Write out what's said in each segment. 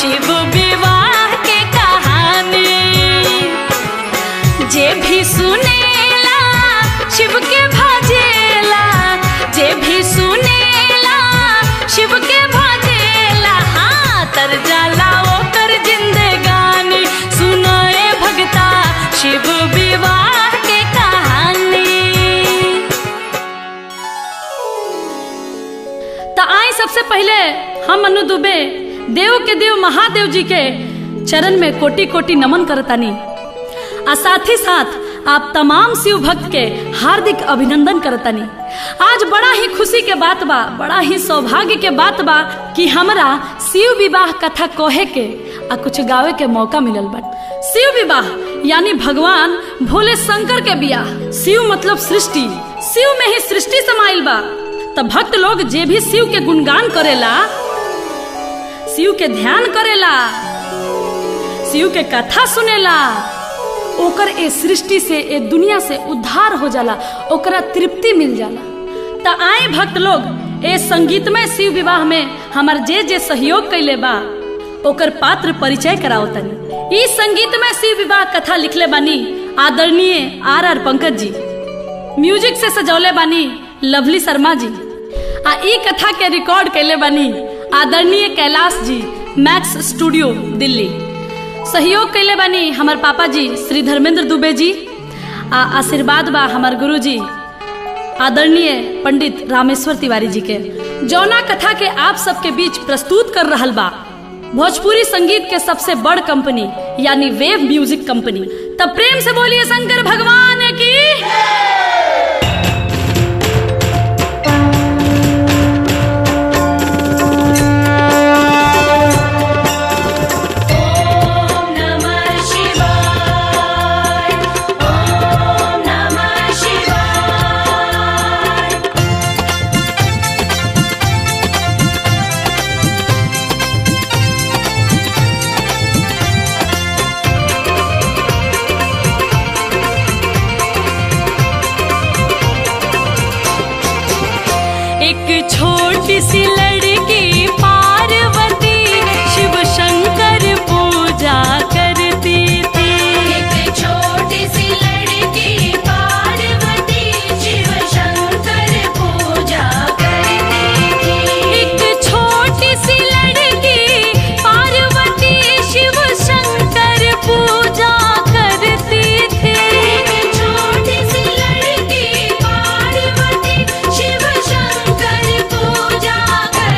शिव विवाह के कहानी। जे भी सुनेला शिव के भजेला, जे भी सुनेला शिव के भजेला, हाँ तर जाला ओकर जिंदगानी। सुनाए भगता शिव विवाह के कहानी। तो आई सबसे पहले हम मनु दुबे देव के देव महादेव जी के चरण में कोटि कोटि नमन करतानी। आ साथ ही साथ आप तमाम शिव भक्त के हार्दिक अभिनंदन करतानी। आज बड़ा ही खुशी के बात बा, बड़ा ही सौभाग्य के बात बा कि हमरा शिव विवाह कथा कहे के आ कुछ गावे के मौका मिलल बा। शिव विवाह यानी भगवान भोले शंकर के बियाह। शिव मतलब सृष्टि, शिव में ही सृष्टि समाइल बा। तब भक्त लोग जे भी शिव के गुणगान करेला, शिव के ध्यान करेला, शिव के कथा सुनेला, ओकर ए सृष्टि से ए दुनिया से उद्धार हो जाला, ओकरा तृप्ति मिल जाला। त आए भक्त लोग ए संगीतमय शिव विवाह में हमार जे जे सहयोग कैले बा ओकर पात्र परिचय कराओ तनी। ई संगीतमय शिव विवाह कथा लिखले बानी आदरणीय आर पंकज जी, म्यूजिक से सजौले बानी लवली शर्मा जी, आ ई कथा के रिकॉर्ड कैले बानी आदरणीय कैलाश जी, मैक्स स्टूडियो दिल्ली। सहयोग कैले बानी हमार पापा जी श्री धर्मेंद्र दुबे जी, आ आशीर्वाद बा हमार गुरु जी आदरणीय पंडित रामेश्वर तिवारी जी के। जौना कथा के आप सबके बीच प्रस्तुत कर रहल बा भोजपुरी संगीत के सबसे बड़ कंपनी यानी वेव म्यूजिक कंपनी। तब प्रेम से बोलिए शंकर भगवान की। एक छोटी सी लड़की पार्वती शिव शंकर पूजा करती थी। एक छोटी सी लड़की पार्वती शिव शंकर पूजा करती थी। एक छोटी सी लड़की पार्वती शिव शंकर पूजा करती थी। एक छोटी सी लड़की पार्वती शिव शंकर पूजा करती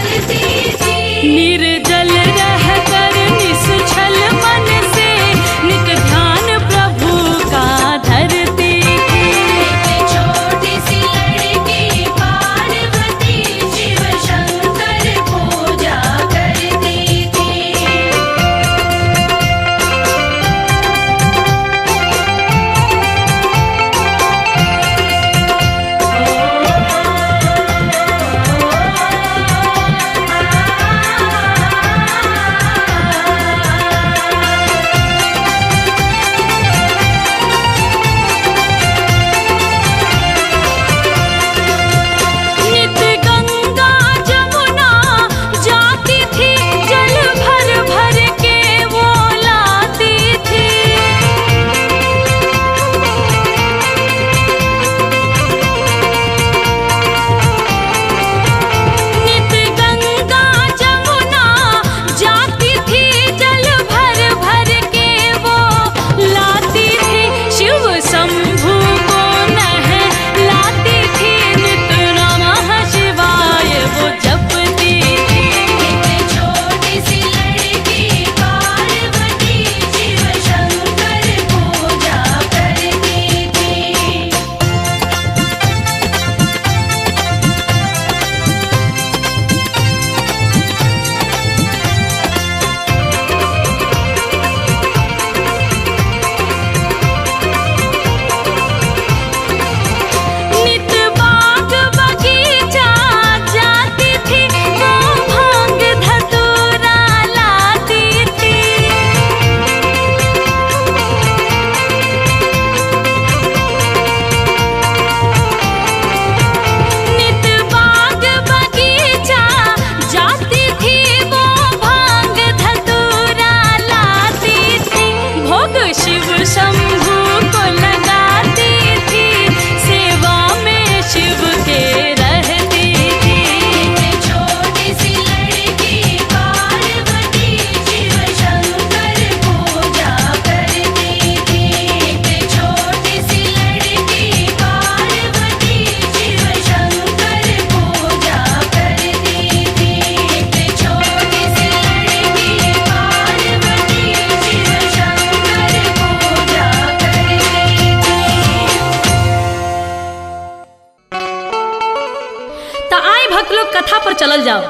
आई भक्त लोग कथा पर चलल जाओ।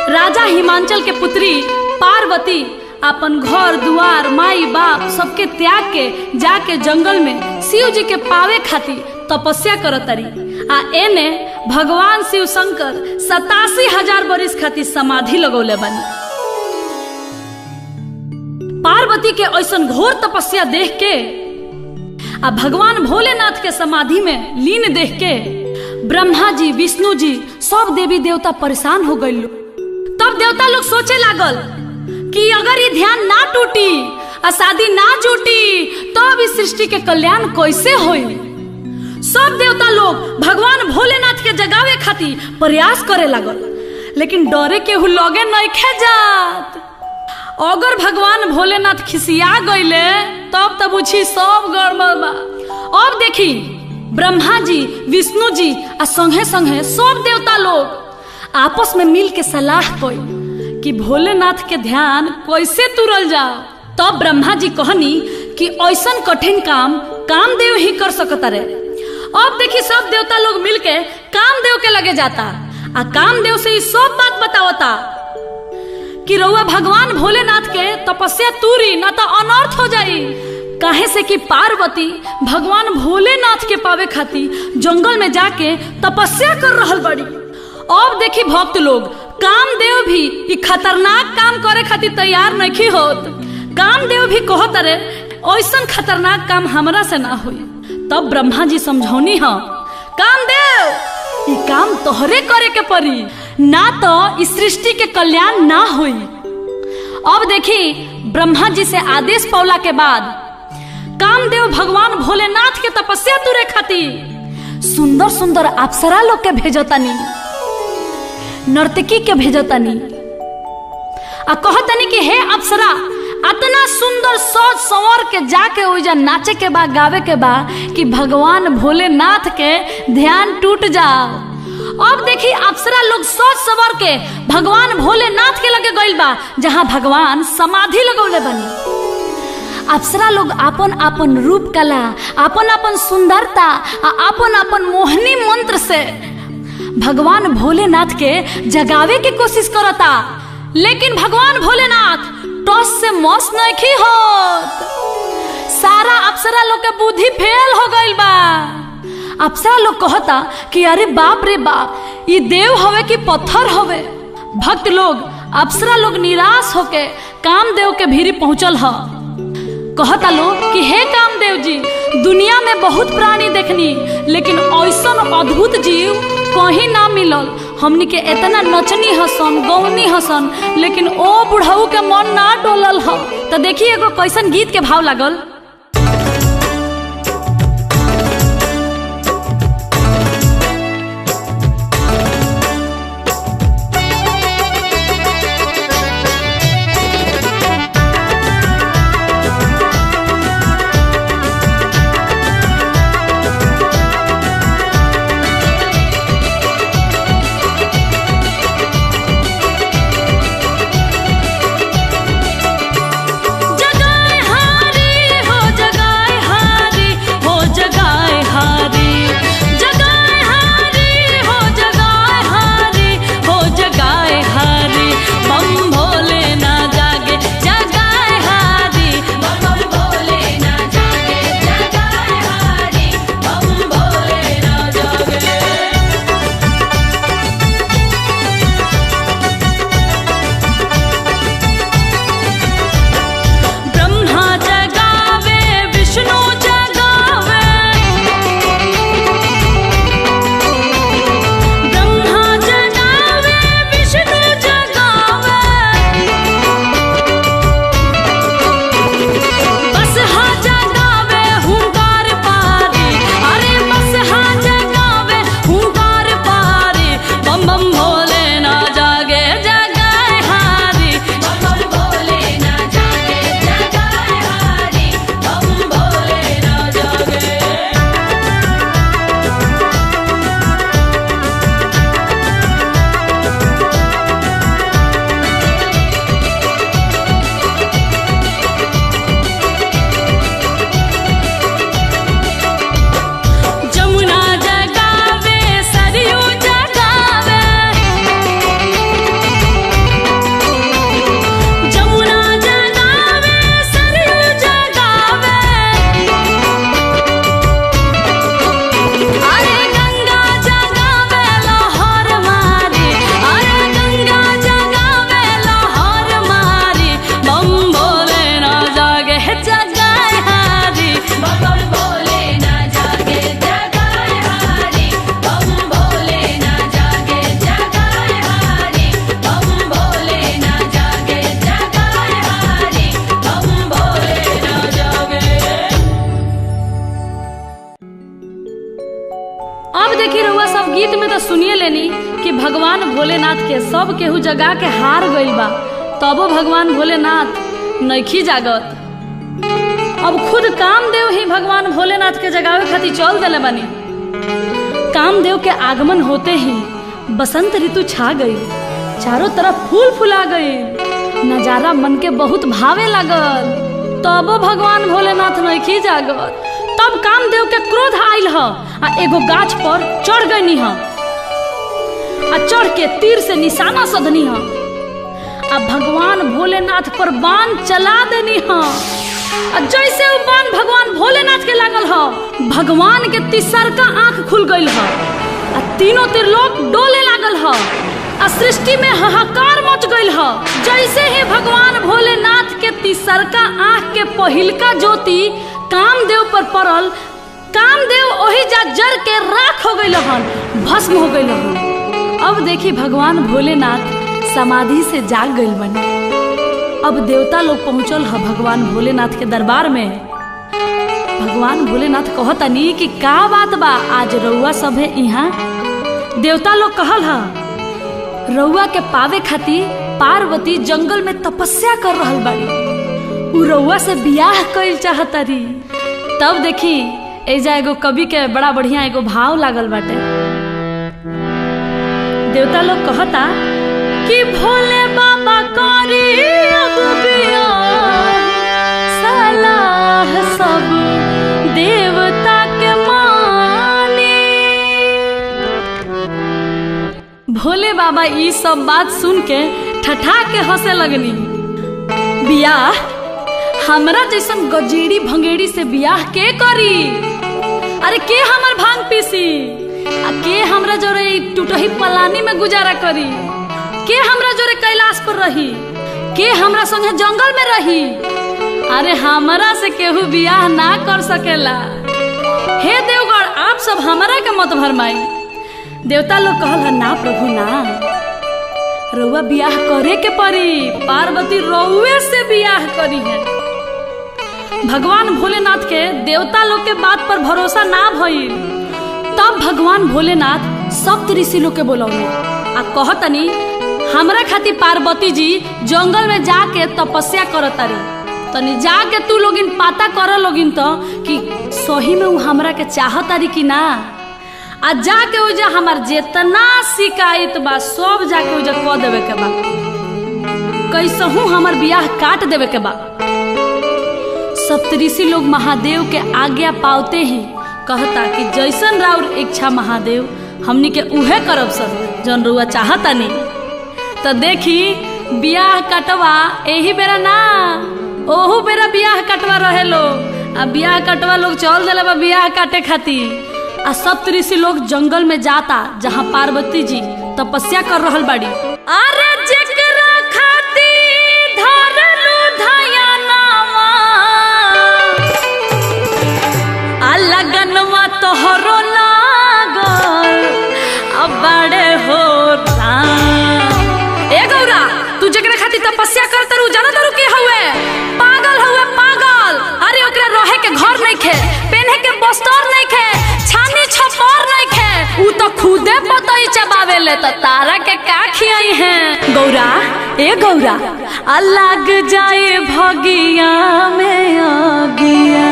राजा हिमांचल के पुत्री पार्वती अपन घर दुआर माई बाप सबके त्याग के जाके जंगल में शिव जी के पावे खातिर तपस्या करतरी। आ एने भगवान शिव शंकर 87,000 बरिस खातिर समाधि लगौले बनी। पार्वती के ऐसन घोर तपस्या देख के आ भगवान भोलेनाथ के समाधि में लीन देख के ब्रह्मा जी विष्णु जी सब देवी देवता परेशान हो गए। तब देवता लोग सोचे लागल कि अगर ये ध्यान ना टूटी और शादी ना जुटी तब इस सृष्टि के कल्याण कैसे होई। सब देवता लोग भगवान भोलेनाथ के जगावे खातिर प्रयास करे लागल, लेकिन डरे केहू लगे नहीं खे जात। अगर भगवान भोलेनाथ खिसिया गईले तब पूछी सब गड़बड़ बा। अब देखी ब्रह्मा जी विष्णु जी आ संगे संगे सब देवता लोग आपस में मिल के सलाह कई कि भोलेनाथ के ध्यान कैसे तुरल जाओ। तब ब्रह्मा जी कहनी कि ऐसन कठिन काम कामदेव ही कर सकता रे। अब देखी सब देवता लोग मिलके कामदेव के लगे जाता आ कामदेव से सब बात बतावता कि रउआ भगवान भोलेनाथ के तपस्या तूरी ना तो अनर्थ हो जाई। काहे से कि पार्वती भगवान भोलेनाथ के पावे खातिर जंगल में जाके तपस्या कर रहल बड़ी। अब देखी भक्त लोग कामदेव भी ई खतरनाक काम करे खातिर तैयार नहीं होत। कामदेव भी कहत रे ऐसन खतरनाक काम हमरा से ना होई। तब ब्रह्मा जी समझौनी ह कामदेव ई काम तोहरे करे के पड़ी, ना तो इस सृष्टि के कल्याण ना होई। अब देखी ब्रह्मा जी से आदेश पौला के बाद कामदेव भगवान भोलेनाथ के तपस्या तुरे खातिर सुंदर सुंदर अप्सरा लोग के भेजतानी, नर्तकी के भेजतानी आ कहतानी कि हे अप्सरा इतना सुंदर सोच संवर के जाके ओइजा नाचे के बा गावे के बा कि भगवान भोलेनाथ के ध्यान टूट जाओ। अब देखी अप्सरा लोग सोच संवर के भगवान भोलेनाथ के लगे गइल बा जहां भगवान समाधि लगौले बनी। अप्सरा लोग आपन आपन रूप कला आपन आपन सुंदरता आपन आपन मोहनी मंत्र से भगवान भोलेनाथ के जगावे की कोशिश करता, लेकिन भगवान भोलेनाथ टॉस से मौस नहीं होत। सारा अप्सरा लोग के बुद्धि फेल हो गइल बा। अप्सरा लोग कहता कि अरे बाप रे बाप ये देव हवे कि पत्थर हवे। भक्त लोग अप्सरा लोग निराश होके कामदेव के भीरी पहुंचल ह। कहता लोग कि हे कामदेव जी दुनिया में बहुत प्राणी देखनी, लेकिन ऐसन अद्भुत जीव कहीं ना मिलल। हमनी के इतना नचनी हसन गौनी हसन, लेकिन ओ बुढ़ऊ के मन ना डोलल ह। तो देखिए एगो कैसन गीत के भाव लागल। जगाए हारी कि भगवान भोलेनाथ के सब केहू जगा के हार गइल बा, तबो भगवान भोलेनाथ नइखी जागत। अब खुद कामदेव ही भगवान भोलेनाथ के जगावे खातिर चल देले बानी। कामदेव के आगमन होते ही बसंत ऋतु छा गई, चारों तरफ फूल फुला गई, नजारा मन के बहुत भावे लागल, तबो भगवान भोलेनाथ नइखी जागत। तब कामदेव के क्रोध आइल ह आ एगो गाछ पर चढ़ गई ह आ चढ़ के तीर से निशाना सधनी ह आ भगवान भोलेनाथ पर बाण चला देनी ह। आ जैसे वो बाण भगवान भोलेनाथ के लागल ह, भगवान के तिसरका आंख खुल गई ह आ तीनों त्रिलोक डोले लागल ह आ सृष्टि में हाहाकार मच गई ह। जैसे ही भगवान भोलेनाथ के तिसरका आंख के पहिलका ज्योति कामदेव पर पड़ल, कामदेव ओही जा जर के राख हो गई हन, भस्म हो गई हन। अब देखी भगवान भोलेनाथ समाधि से जाग गई बने। अब देवता लोग पहुंचल ह भगवान भोलेनाथ के दरबार में। भगवान भोलेनाथ कहतनी कि का बात बा, आज रउआ सब है यहाँ। देवता लोग कहल ह रउआ के पावे खातिर पार्वती जंगल में तपस्या कर रहल बाड़ी, उ रउआ से बियाह कइल चाहतारी। तब देखी एजा एगो कवि के बड़ा बढ़िया एगो भाव लागल बाटे। देवता लोग कहता कि भोले बाबा करी अब बियाह, सलाह सब देवता के मानी। भोले बाबा ई सब बात सुन के ठठा के हंसे लगनी। बियाह हमरा जैसन गजेड़ी भंगेड़ी से बियाह के करी? अरे के हमर भांग पीसी आ के हमरा जोरे टूटही पलानी में गुजारा करी? के हमरा जोरे कैलाश पर रही? के हमरा संगे जंगल में रही? अरे हमरा से केहू बियाह ना कर सकेला। हे देवगण, आप सब हमरा के मत भरमाई। देवता लोग कहल ना प्रभु ना, रउआ बियाह करे के पड़ी, पार्वती रउए से बियाह करी है। भगवान भोलेनाथ के देवता लोग के बात पर भरोसा ना भइल। तब भगवान भोलेनाथ सप्त ऋषि लोग के बोलौले आ कहतनी हमरा खातिर पार्वती जी जंगल में जाके तपस्या करतारी, तनी जाके तू लोगिन पता कर लोगिन तो कि सही में उ हमरा के चाहतारी कि ना। आ जाके उजा हमार जेतना शिकायत बा सब जाके उजा कह देवे के बा, कैसहू हमार बियाह काट देवे के बा। सप्तऋषि लोग महादेव के आज्ञा पावते ही कहता कि जैसन राउर इच्छा महादेव, हमनी के उहे करब सब जौन रउआ चाहतानी। तो देखी बियाह कटवा एही बेरा ना, ओहू बेरा बियाह कटवा रहे लोग। आ बियाह कटवा लोग चल देले बा बियाह काटे खातिर। आ सप्तऋषि लोग जंगल में जाता जहाँ पार्वती जी तपस्या कर रहल बाड़ी। अरे जेकरा खातिर धरलू धयानावा, आ लगनवा तोहरो लागल, अब बड़े हो राम। ए गौरा, तू जेकरा खातिर तपस्या करत रहू जाना तारू के हउए? पागल हउए पागल। अरे ओकरा रहे के घर नहीं खे, पहने के बस्तर नहीं खे, छानी छपर नहीं खे, उ तो खुदे पतई चबावेले, तो तारा के का खियाई है? गौरा ए गौरा, अलग जाए भगिया में अगिया,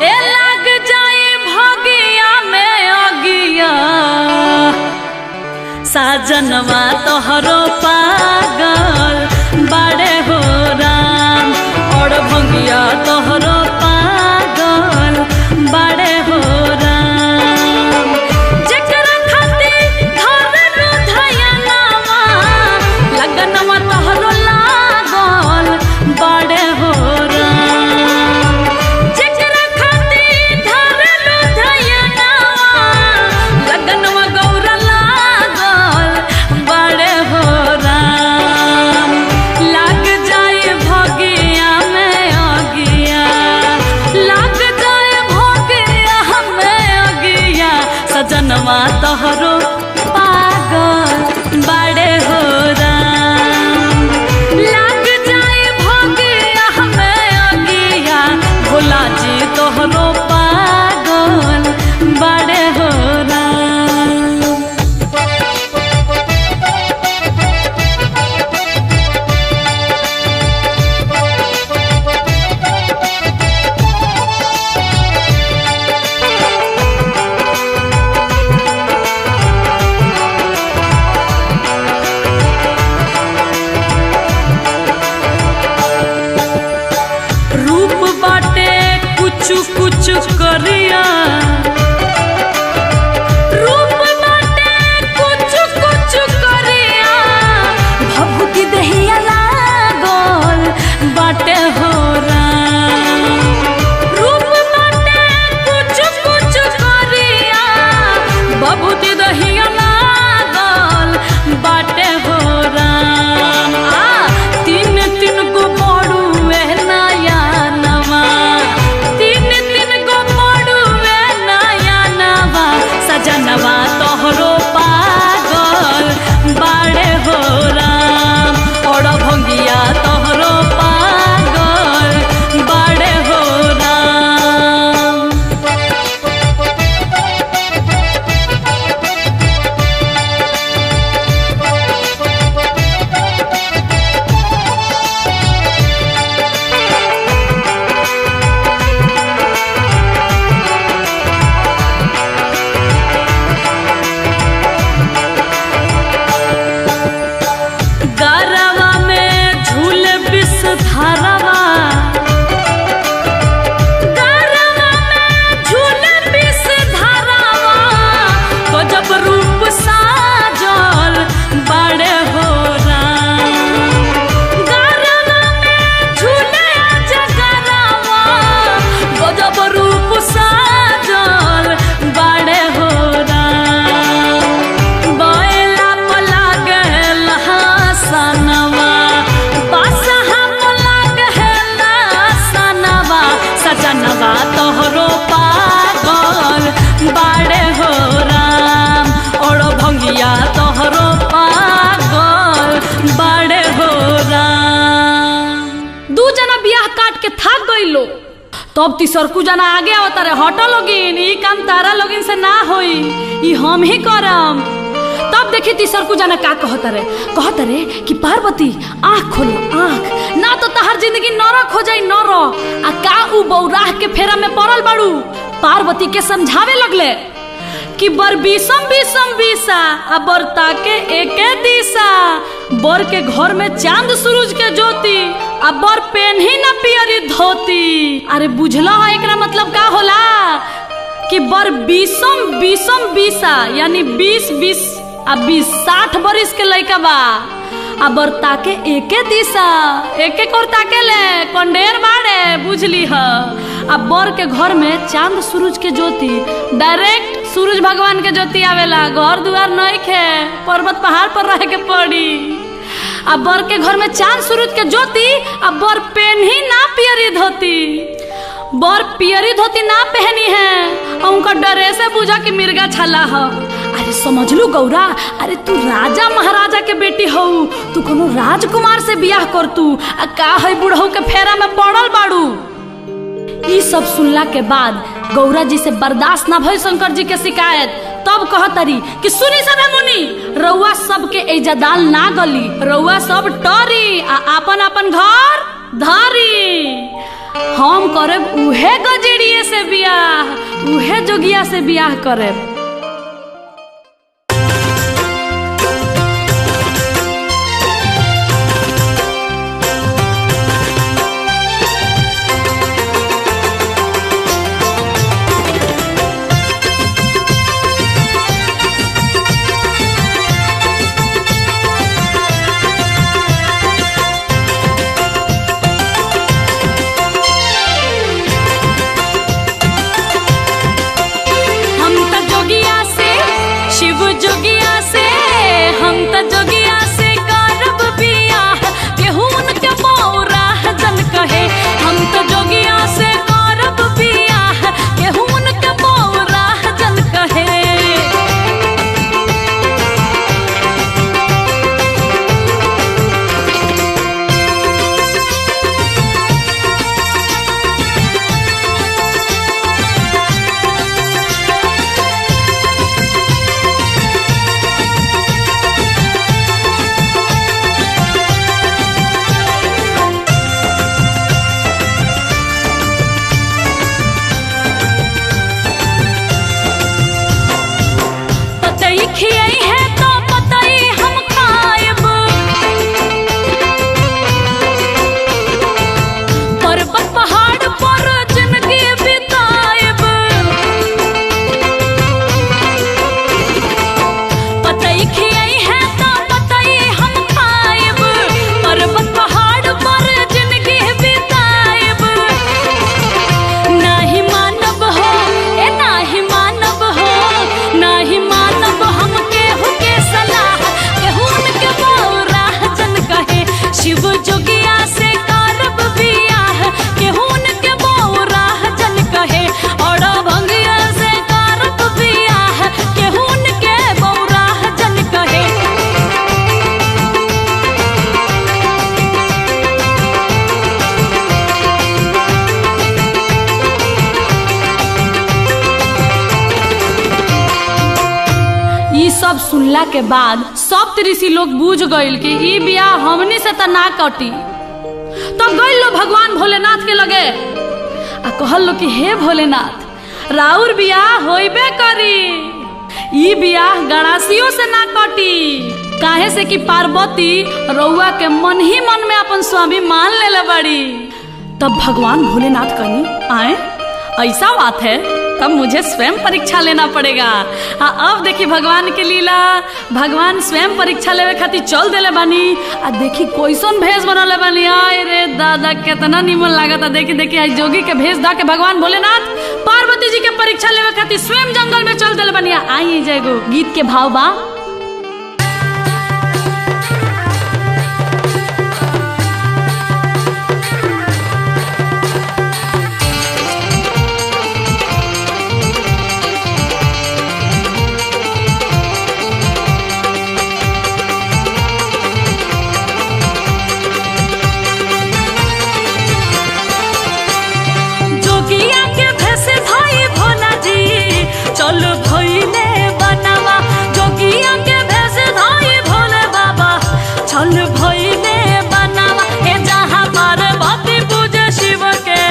ए लग जाए भगिया में अगिया, साजनवा तोहरो पागल बड़े हो राम, और भंगिया तोहरो पागल बड़े हो राम। जेकरा खातिर धरलू धयानावा, लगनवा तोहरो लागल बड़े हो राम। जेकरा खातिर धरलू धयानावा, लगनवा गौरा लागल बड़े हो राम। लग जाए भगिया में अगिया, कुछ करिया रूप बाटे कुछ कुछ करिया भभूति दहिया लागल बाटे हो राम रूप बाटे कुछ कुछ करिया भभूति दहिया लागल बाटे हो राम तीन तीन को पड़ुए नया नवा तीन तीन को पड़ुए नया नवा सजनवा तोहरो पागल बाड़े हो राम और भंगिया तोहरो पागल बाड़े हो राम गरवा में झूल विष धारवा गरवा में झूल विष धारवा तो जब रूप साजल बड़े हो राम गरवा में झूले जगरवा तो जब रूप साजल बड़े हो राम बैला पला गहल हसनवा बासहा पला गहल हसनवा सजनवा तोहरो पागल बाड़े हो राम और भंगिया तोहरो पागल बाड़े हो राम दू जना बियाह काट के थाक गइलो तब तीसरकू जना आगे आवता रे हटो लोगिन ई काम तारा लोगिन से ना होई ई हम ही करम तब देखी तीसरकू जना का कहता रे कि पार्वती आँख खोलो आँख ना तो तहर जिंदगी नरक हो जाई नरक आ का उ बौराह के फेरा में पड़ल बाड़ू पार्वती के समझावे लगले कि बर बीसम बीसम बीसा आ बर ताके एके दिशा बर के घर में चांद सूरज के ज्योति आ बर पेन्ही ना पियरी धोती अरे बुझला एकरा मतलब का होला कि बर बीसम बीसम बीसा यानी 20 आ 20-60 बरिस के लइका बा आ बर ताके एके दिशा एके कोर ताके ले कंडेर बाड़े बुझली ह आ बर के घर में चांद सूरज के ज्योति डायरेक्ट सूरज भगवान के ज्योति आवेला घर दुआर नहीं खे पर्वत पहाड़ पर रहे के पड़ी आ बर के घर में चांद सूरज के ज्योति आ बर पेन्ही ना पियरी धोती बर पियरी धोती ना पहनी है और उनका डरे से बुझा कि मिर्गा छला है अरे समझ लू गौरा अरे तू राजा महाराजा के बेटी हो तू कोनो राजकुमार से बियाह कर तू आ का है बुढ़ऊ के फेरा में पड़ल बाड़ू ई सब सुनला के बाद गौरा जी से बर्दाश्त ना भइल शंकर जी के शिकायत तब कहतरी कि सुनी सदा मुनि रउआ सब के इज्जदाल ना गली रउआ सब टरी आ अपन अपन घर धरी हम करब उहे गजेड़िए से बियाह उहे जोगिया से बियाह करब जोगी सखी आई है तो बताई हम पाएब, पर्वत पहाड़ पर जिंदगी बिताएब। नाही मानब हो ए नाही मानब हो, नाही मानब हम केहू के सलाह, केहू के बौरा जन कहे शिव जोगिया से करब बियाह, केहू के बौरा जन कहे और भंगिया से करब बियाह, केहू के बौरा जन कहे। ई सब सुनला के बाद सब ऋषि लोग बूझ गइल कि ई बियाह हमनी से त ना कटी। तब गइल लो भगवान भोलेनाथ के लगे आ कहल लो कि हे भोलेनाथ राउर बियाह होइबे करी, ई बियाह गणासियों से ना कटी, काहे से कि पार्वती रउआ के मन ही मन में अपन स्वामी मान लेले बड़ी। तब भगवान भोलेनाथ कही आए ऐसा बात है तब मुझे स्वयं परीक्षा लेना पड़ेगा। अब देखी भगवान की लीला, भगवान स्वयं परीक्षा लेवे खातिर चल देले बानी आ देखी कैसन भेष बनले बानी। आय रे दादा कितना निमन लागता। देखी देखी आज जोगी के भेष दा के भगवान भोलेनाथ पार्वती जी के परीक्षा लेवे खातिर स्वयं जंगल में चल देले बानी। आई जयगो गीत के भाव बा चल भइले बनावा, जोगिया के भेष धाई भोले बाबा चल भइले बनावा। ए जहाँ पार्वती पूजे शिव के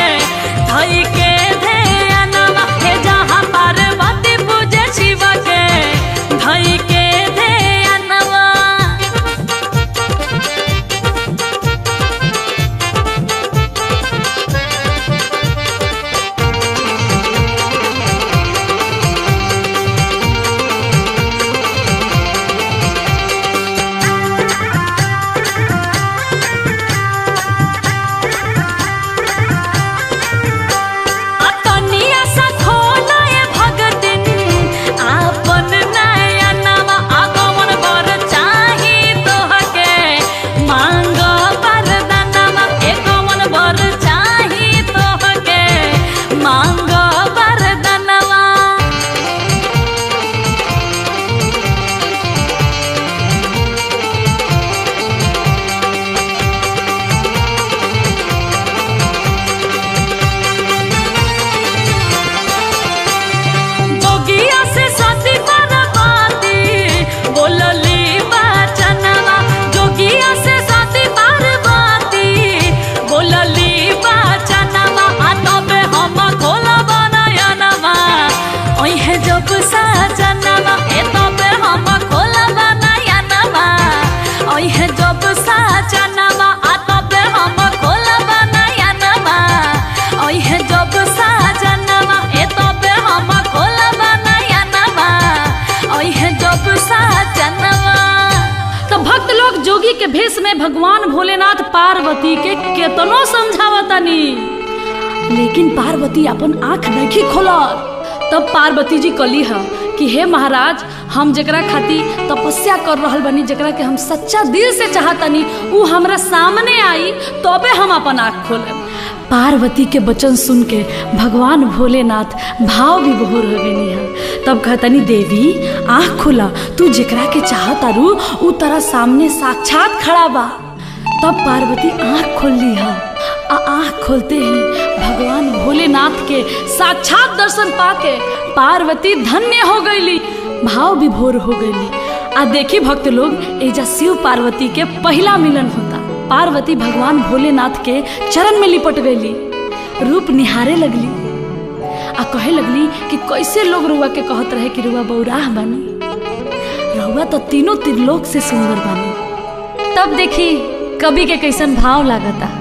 धई के ध्यानवा, ए जहाँ पार्वती पूजे शिव के धई के ध्यानवा। जोगी के भेष में भगवान भोलेनाथ पार्वती के केतनो समझावतानी, लेकिन पार्वती अपन आंख नहीं खोलत। तब पार्वती जी कली है कि हे महाराज हम जकरा खातिर तपस्या कर रहल बनी, जकरा के हम सच्चा दिल से चाहतनी उ हमरा सामने आई तबे हम अपन आंख खोलेम। पार्वती के वचन सुन के भगवान भोलेनाथ भाव विभोर हो गई है। तब कहतनी देवी आँख खोला, तू जेकरा के चाहतारू उ तेरा सामने साक्षात खड़ा बा। तब पार्वती आँख खोल ली है। आँख खोलते ही भगवान भोलेनाथ के साक्षात दर्शन पाके पार्वती धन्य हो गईली, भाव विभोर हो गईली। आ देखी भक्त लोग एजा शिव पार्वती के पहला मिलन होता। पार्वती भगवान भोलेनाथ के चरण में लिपट गईली, रूप निहारे लगली आ कहे लगली कि कैसे लोग रुआ के कहत रहे कि रुआ बौराह बानी, रुआ तो तीनों त्रिलोक से सुंदर बानी। तब देखी कवि के कैसन भाव लागता।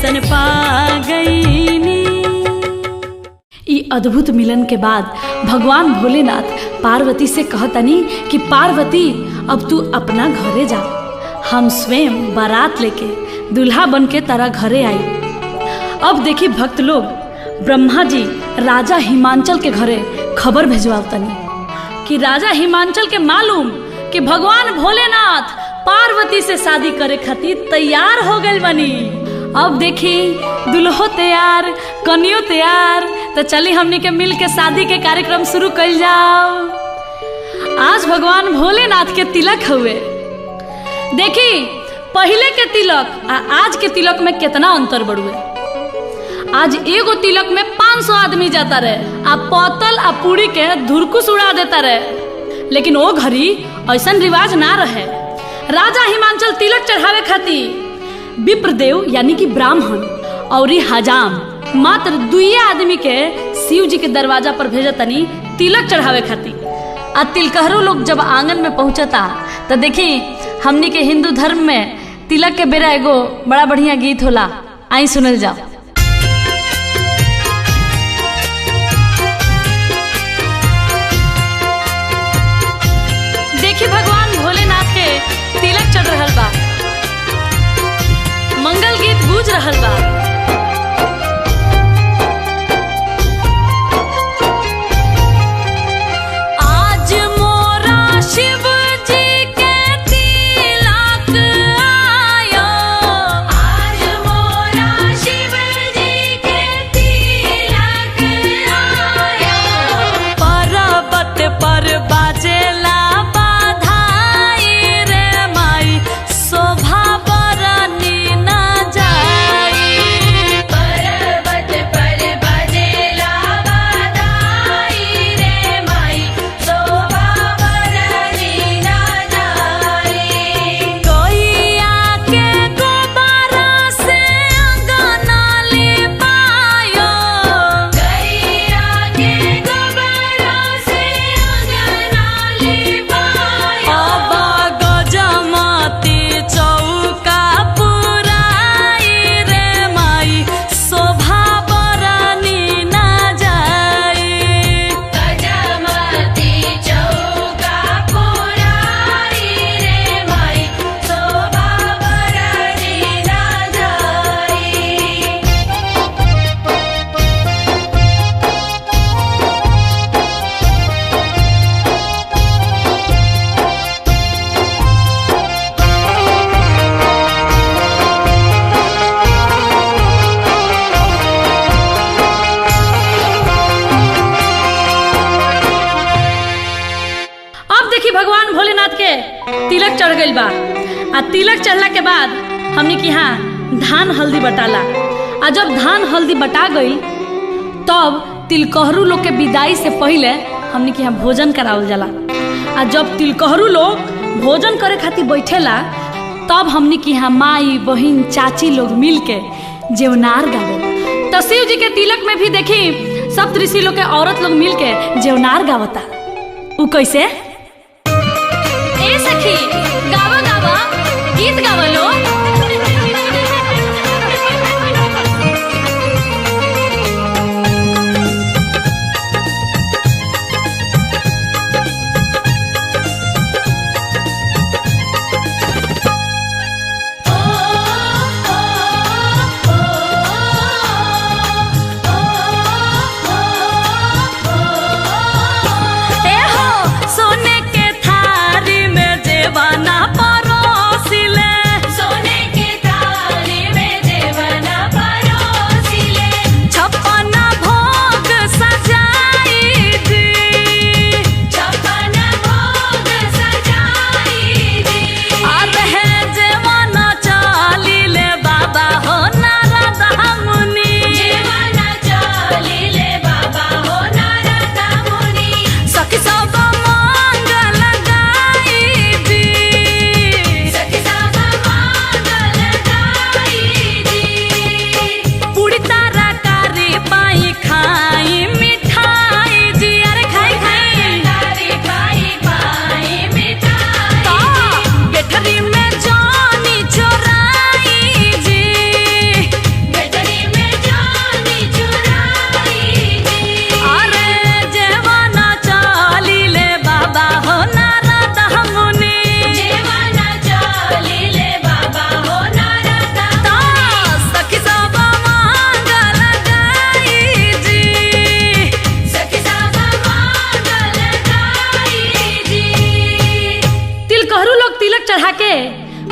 दर्शन पा गईनी। ई अद्भुत मिलन के बाद भगवान भोलेनाथ पार्वती से कहतनी कि पार्वती अब तू अपना घरे जा, हम स्वयं बारात लेके दूल्हा बन के तारा घरे आई। अब देखी भक्त लोग ब्रह्मा जी राजा हिमांचल के घरे खबर भेजवातनी कि राजा हिमांचल के मालूम कि भगवान भोलेनाथ पार्वती से शादी करे खातिर तैयार हो गए बनी। अब देखी दुल्हो तैयार, कन्यो तैयार, तो चली हमनी के मिल के शादी के कार्यक्रम शुरू कर जाओ। आज भगवान भोलेनाथ के तिलक हुए। देखी पहले के तिलक आ आज के तिलक में कितना अंतर बढ़ुए। आज एगो तिलक में 500 आदमी जाता रहे, आ पतल आ पूरी के धुरकुस उड़ा देता रहे। लेकिन वो घड़ी ऐसा रिवाज ना रहे। राजा हिमांचल तिलक चढ़ावे खातिर विप्रदेव यानी कि ब्राह्मण और हजाम मात्र 2 आदमी के शिव जी के दरवाजा पर भेजतनी तिलक चढ़ावे खातिर। आ तिलकहरू लोग जब आंगन में पहुंचता तो देखी हमनी के हिंदू धर्म में तिलक के बेरा एगो बड़ा बढ़िया गीत होला, आई सुनल जाओ। देखी भगवान भोलेनाथ के तिलक चढ़ रहल बा, मंगल गीत गूंज रहल बा। आज मोरा शिव जी के तिलक आयो, आज मोरा शिव जी के तिलक आयो। पर्वत पर बाजेला बाधाई रे माई, शोभा बरनी न जाई। पर्वत पर बजेला बधाई रे माई, शोभा बरनी न जाई। गैया के गोबरा से अंगना लिपायो, गैया के गोबरा से अंगना लिपायो। अब गजमती चौका पुराई रे माई, शोभा बरनी न जाई। गजमती चौका पुराई रे माई, शोभा बरनी न जाई। अब देखी भगवान भोलेनाथ के तिलक चढ़ गइल बा। आ तिलक चढ़ला के बाद हमने की यहाँ धान हल्दी बटाला। आ जब धान हल्दी बटा गई तब तिलकहरू लोग के विदाई से पहले हमने की यहाँ भोजन करावल जाला। आ जब तिलकहरू लोग भोजन करे खातिर बैठेला तब हमने की यहाँ माई बहिन चाची लोग मिल के जेवनार गावे। तो शिव जी के तिलक में भी देखी सब ऋषि लोग के औरत लोग मिल के जेवनार गावता। उ कैसे? ए सखी गावा गावा, गीत गावा लो। ए हो सोने के थारी में जेवाना पा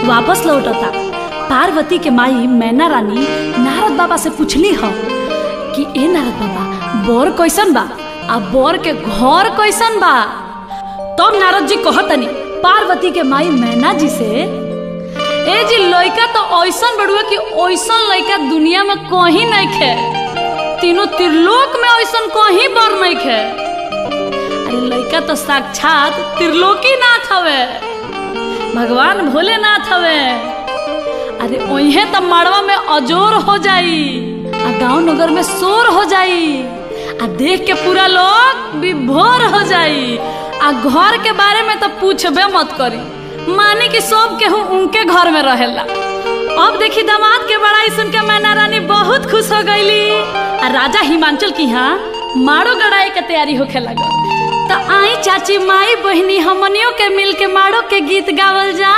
वापस लौटता। पार्वती के माई मैना रानी नारद बाबा से पूछली हो कि ए नारद बाबा बोर कैसन बा आ बोर के घर कैसन बा। तब नारद जी कहतनी पार्वती के माई मैना जी से, ए जी लइका तो ऐसन बड़ुआ कि ऐसन लइका दुनिया में कहीं नहीं खे, तीनों त्रिलोक में ऐसन कहीं बर नहीं खे। अरे लइका तो साक्षात त्रिलोकी नाथ हवे, भगवान भोलेनाथ हवे। अरे ओहे तो मड़वा में अजोर हो जाई आ गांव नगर में शोर हो जाई आ देख के पूरा लोग विभोर हो जाई। आ घर के बारे में तो पूछबे मत करी, माने कि सब केहू उनके घर में रहेला। अब देखी दामाद के बड़ाई सुन के मैना रानी बहुत खुश हो गईली। आ राजा हिमांचल की यहाँ माड़ो गड़ाई के तैयारी होखे लगा। तो आई चाची माई बहनी हमनियों के मिल के माड़ो के गीत गावल जा।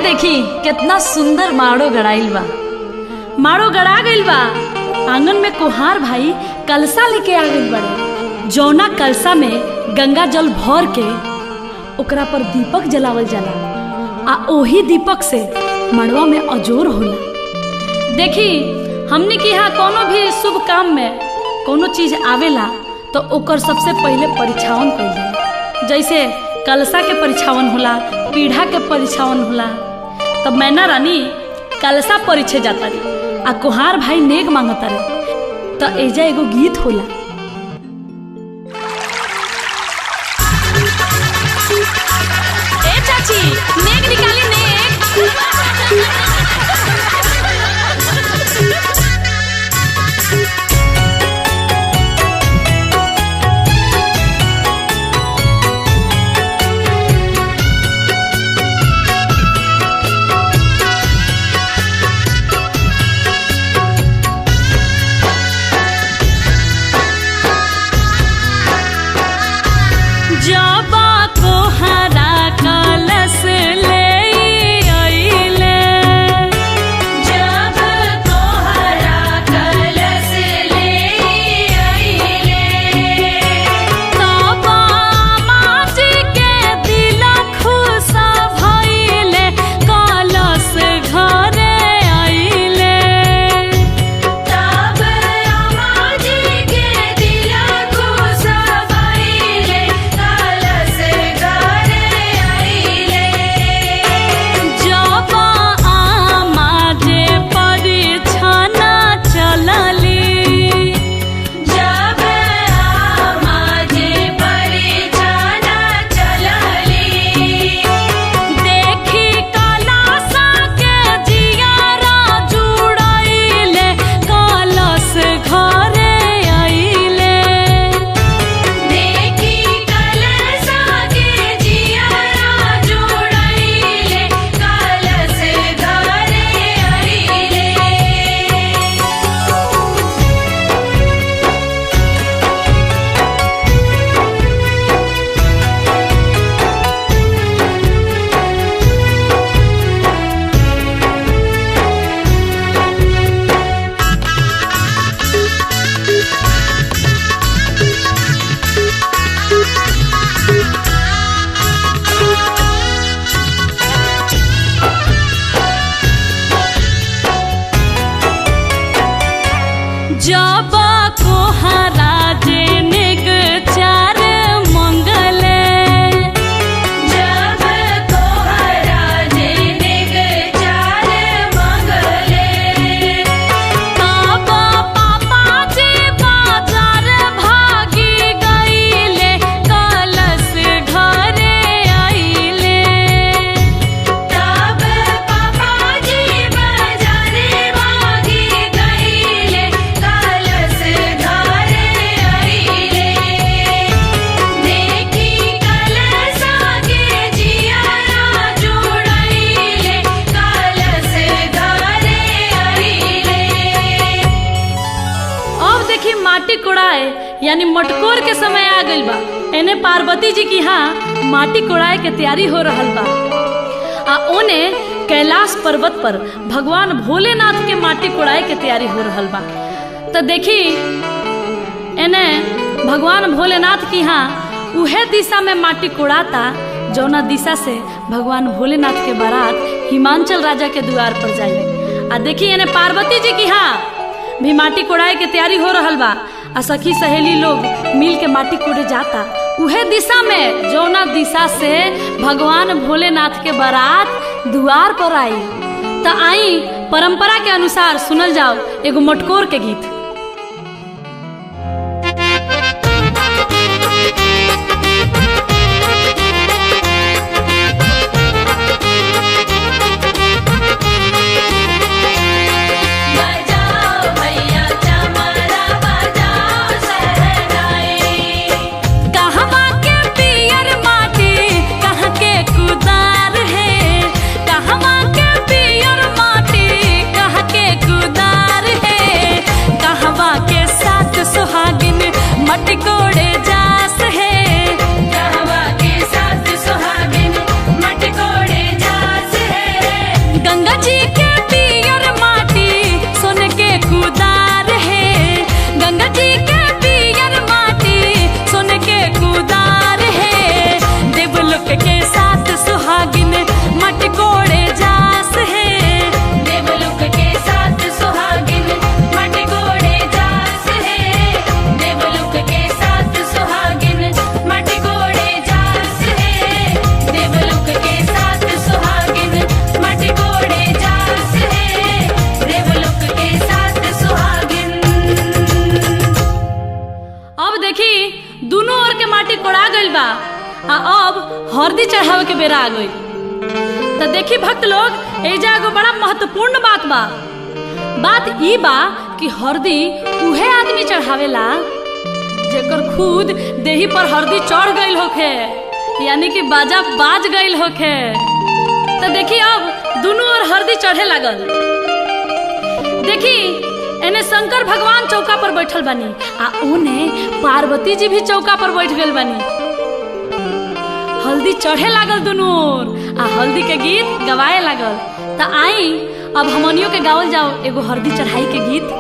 देखी कितना सुंदर माड़ो गड़ाइल बा। माड़ो गड़ा गइल बा। आंगन में कुहार भाई कलसा लेके आ गइल बड़े। जौना कलसा में गंगा जल भर के ओकरा पर दीपक जलावल जाला आ ओही दीपक से मड़वा में अजोर होला। देखी हमने की यहाँ कोनो भी शुभ काम में कोनो चीज आवेला तो ओकर सबसे पहले परिछावन कइल जाला। जैसे कलसा के परिछावन होला, पीढ़ा के परिछावन होला। तब मैना रानी कलसा परिछे जाता रही आ कुहार भाई नेक मांगता रहे। तो एजा एगो गीत होला। ए चाची नेक निकाली नेक। जब कोहरा जेनेक चार मंगले जब कोहरा जेनेक चार मंगले तब पापा जी बाजार भागी गईले कलश घरे आइले तब पापा जी बाजारे भागी गईले कलश घरे आइले देखी कलश आगे जियारा जुड़ाइले कलश घरे आइले अब देखी माटी कोड़ाए यानी मटकोर के समय आ गइल बा। एने पार्वती जी की यहाँ माटी कोड़ाए के तैयारी हो रहल बा आ ओने कैलाश पर्वत पर भगवान भोलेनाथ के माटी कोड़ाए के तैयारी हो रहल बा। तो देखी एने भगवान भोलेनाथ की यहाँ उहे दिशा में माटी कोड़ाता जौना दिशा से भगवान भोलेनाथ के बारात हिमांचल राजा के द्वार पर जाई। आ देखी एने पार्वती जी की यहाँ भी माटी कोड़ाए के तैयारी हो रहल बा आ सखी सहेली लोग मिल के माटी कोड़े जाता उहे दिशा में जौना दिशा से भगवान भोलेनाथ के बारात द्वार पर आई। तो आई परंपरा के अनुसार सुनल जाओ एगो मटकोर के गीत। बजाओ भैया चमरा बजाओ सहनाई कहवा के पियर माटी कहाँ के कुदार है कहवा के पियर माटी कहाँ के कुदार है कहवा के साथ सुहागिन मट कोड़े जास है कहवा के साथ सुहागिन मटकोड़े जास है गंगा जी के पियर माटी सोन के कुदार है गंगा जी के पियर माटी सोन के कुदार है देवलोक के साथ सुहागिन मट कोड़े जास है देवलोक के साथ सुहागिन मटकोड़े जास है देवलोक के साथ सुहागिन मटकोड़े जास है देवलोक के साथ सुहागिन मटकोड़े जास है देवलोक के साथ सुहागिन। अब देखी दोनों ओर के माटी कोड़ा गइल बा आ अब हरदी चढ़ावे के बेरा आ गई। तो देखी भक्त लोग एजा एगो बड़ा महत्वपूर्ण बात बा। बात ई बा कि हरदी उहे आदमी चढ़ावेला जेकर खुद देही पर हरदी चढ़ गइल होखे यानी कि बाजा बाज गइल होखे। तो देखी अब दोनों ओर हरदी चढ़े लागल। देखी एने शंकर भगवान चौका पर बैठल बानी आ ओने पार्वती जी भी चौका पर बैठ गइल बानी। हल्दी चढ़े लागल दोनों ओर आ हल्दी के गीत गवाए लागल। तो आई अब हमनियों के गावल जाओ एगो हल्दी चढ़ाई के गीत।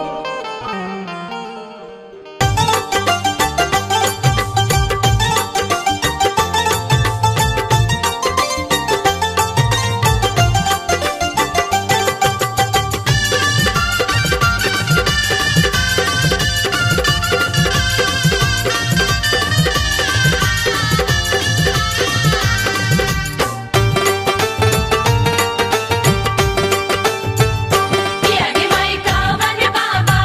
आगे माई कावन बाबा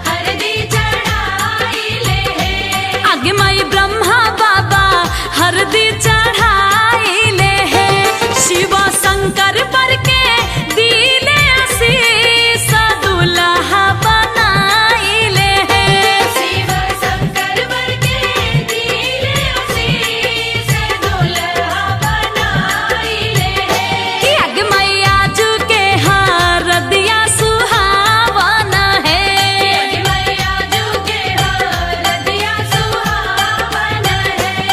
हरदी चढ़ाइले है आगे माई ब्रह्मा बाबा हरदी चढ़ाइले है शिव शंकर पर के दिले आशीष दुल्हा बनाइले है शिव शंकर वर के दिले आशीष दुल्हा बनाइले है कि आगे माई आजू के हरदिया सुहावन है आगे मैया जो के हरदिया सुहावन है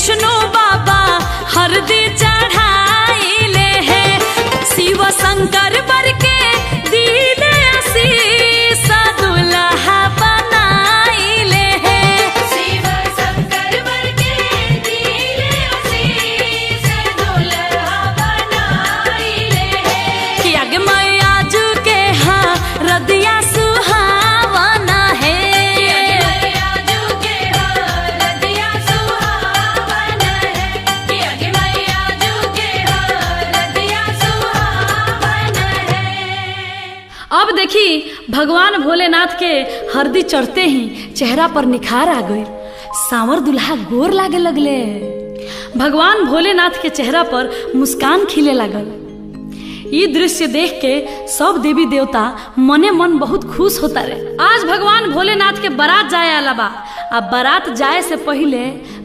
विष्णु बाबा हरदी चढ़ाइले है शिव शंकर बर के दिले आशीष दुल्हा बनाइले है शिव शंकर वर के दिले आशीष दुल्हा बनाइले है कि आगे मैया जू के हाँ रदिया सुहावना है मैया जू के हरदिया सुहावन है कि अगे मैया जू के हरदिया सुहावन है। अब देखी भगवान भोलेनाथ के हरदी चढ़ते ही चेहरा पर निखार आ गई सांवर दुल्हा गोर लागे लगले भगवान भोलेनाथ के चेहरा पर मुस्कान खिले लागल। ये दृश्य देख के सब देवी देवता मने मन बहुत खुश होता रहे। आज भगवान भोलेनाथ के बारात जाए आला बा अब बारात जाए से पहले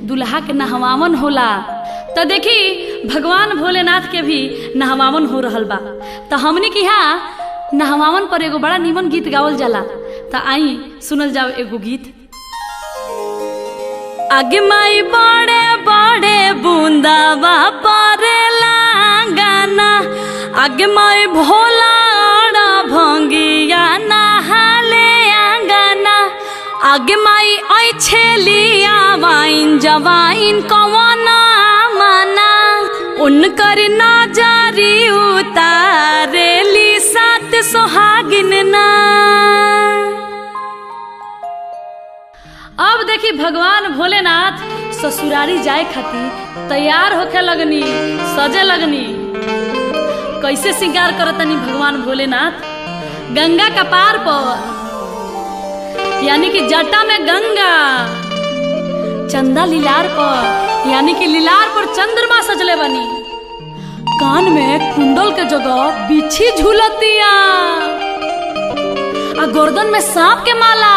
दुल्हा के नहवावन होला तो देखी भगवान भोलेनाथ के भी नहवावन हो रहल बा तो हमनी के यहाँ नहवावन पर एगो बड़ा नीमन गीत गावल जाला तो आई सुनल जाओ एगो गीत। आगे माई बड़े बड़े बूंदावा परेला गाना आगे माई भोला भंगिया नहाले आंगना आगे माई आई छेलिया वाइन जवाइन कवना माना उनकर नजरी उतारेली सात सोहागिन ना। अब देखी भगवान भोलेनाथ ससुरारी जाए खातिर तैयार होके लगनी सजे लगनी कैसे श्रृंगार करतनी भगवान भोलेनाथ गंगा का पार पर यानी कि जटा में गंगा चंदा लीलार पर यानी कि लीलार पर चंद्रमा सजले बनी कान में कुंडल के जगह बिच्छी झूलतिया आ गर्दन में सांप के माला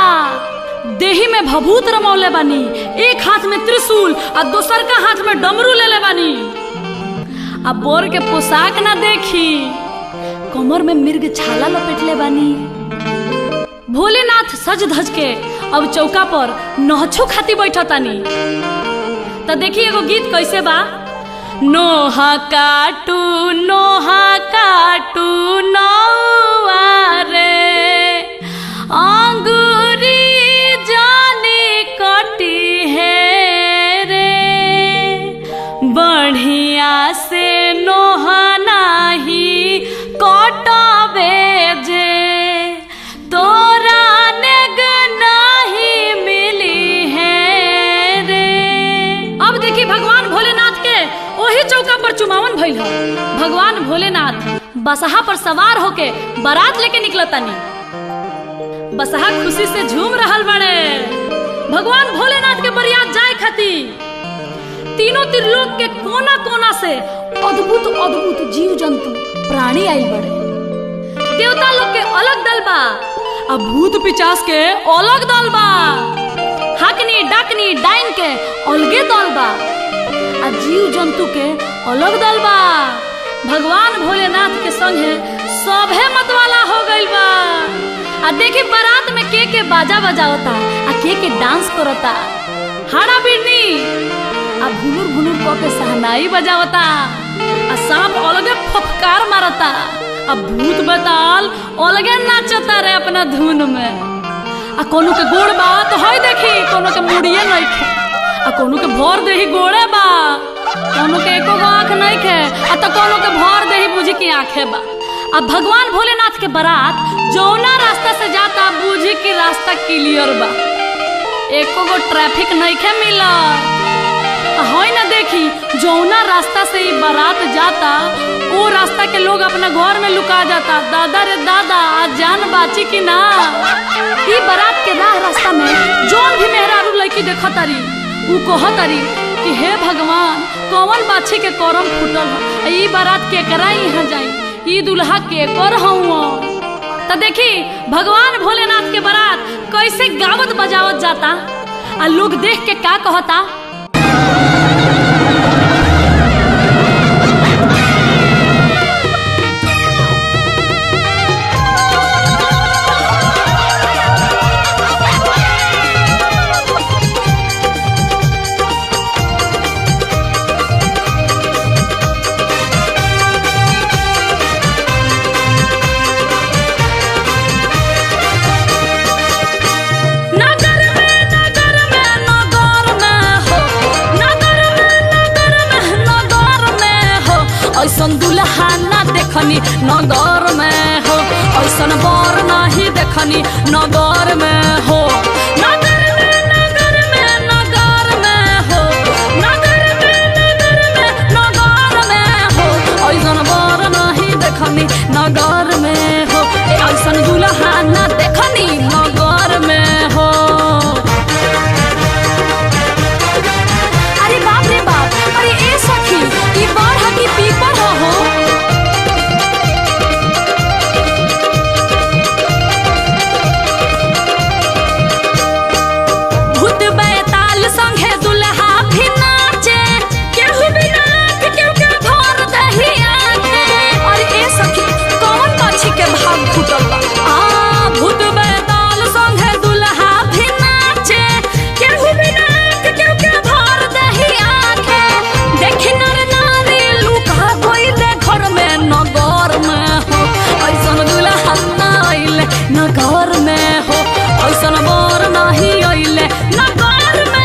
देही में भभूत रमौले बानी एक हाथ में त्रिशूल आ दोसर का हाथ में डमरू लेले बानी आ बोर के पोशाक ना देखी कमर में मिर्ग छाला लपेटले बानी भोलेनाथ सज धज के अब चौका पर नहछो खाती बैठतानी तो देखी एगो गीत कैसे बा नोहा काटू नौआ रे अंगूरी जानी कटी है रे बढ़िया से नोहा नाही कटबे जे तोरा नेग नहीं मिली है रे। अब देखी भगवान भोलेनाथ के वही चौका पर चुमावन भइल है भगवान भोलेनाथ बसहा पर सवार होके बारात लेके निकलतानी बसहा खुशी से झूम रहल बड़े भगवान भोलेनाथ के बरियात जाए खातिर तीनों त्रिलोक के कोना कोना से अद्भुत अद्भुत जीव जंतु प्राणी आइल बड़े देवता लोग के अलग दल बा अब भूत पिचास के अलग दल बा हकनी डाकनी डाइन के अलगे दल बा आ जीव जंतु के अलग दल बा भगवान भोलेनाथ के संगे सभे मतवाला हो गइल बा आ देखी बारात में के बाजा बजावता आ के डांस करता हाड़ा बिरनी आ भुनुर भुनुर क के सहनाई बजावता आ सांप अलगे फफकार मारता आ भूत बताल अलगे नाचता रे अपना धुन में आ कोनो के गोड़ बा तो हई देखी कोनो के मुड़िए नइखे आ कोनो के भर देही गोड़े बा कोनो के एको गो आँख नइखे आ तो कोनो के भर देही बुझी की आँखे बा। अब भगवान भोलेनाथ के बारात जौना रास्ता से जाता बुझी की रास्ता क्लियर बा एको गो ट्रैफिक नइखे मिलत हई ना देखी जौना रास्ता से ये बारात जाता वो रास्ता के लोग अपना घर में लुका जाता दादा रे दादा आज जान बाची की ना। ये बारात के रास्ता में जौन भी मेहरारू लड़की देखतारी उ कहतारी कि हे भगवान कौन बाछी के करम फूटल है ई बारात के करा यहाँ जाई ई दुल्हा के कर हूँ। तो देखी भगवान भोलेनाथ के बारात कैसे गावत बजावत जाता आ लोग देख के का कहता देखनी नगर में हो, ऐसन बर नहीं देखनी नगर में हो। नगर में नगर में नगर में हो, नगर में नगर में नगर में हो, ऐसन बर नहीं देखनी नगर में हो, ऐसन दुल्हा न देखनी नगर में हो। अरे बाप रे बाप, अरे ए सखी ई बाढ़ की पीपर हो। भूत बैताल संगे दुल्हा भी नाचे, केहू भी नाच केहू के भर दही आंखे। अरे ए सखी कौन पक्षी के भाग फूटल बा। भूत बैताल संगे दुल्हा भी नाचे, केहू भी नाच केहू के भर दही आंखे। देखी नर नारी लुका गइले घर में नगर में हो, ऐसन दुल्हा ना अइले नगर में हो, ऐसन बर नहीं अइले नगर में।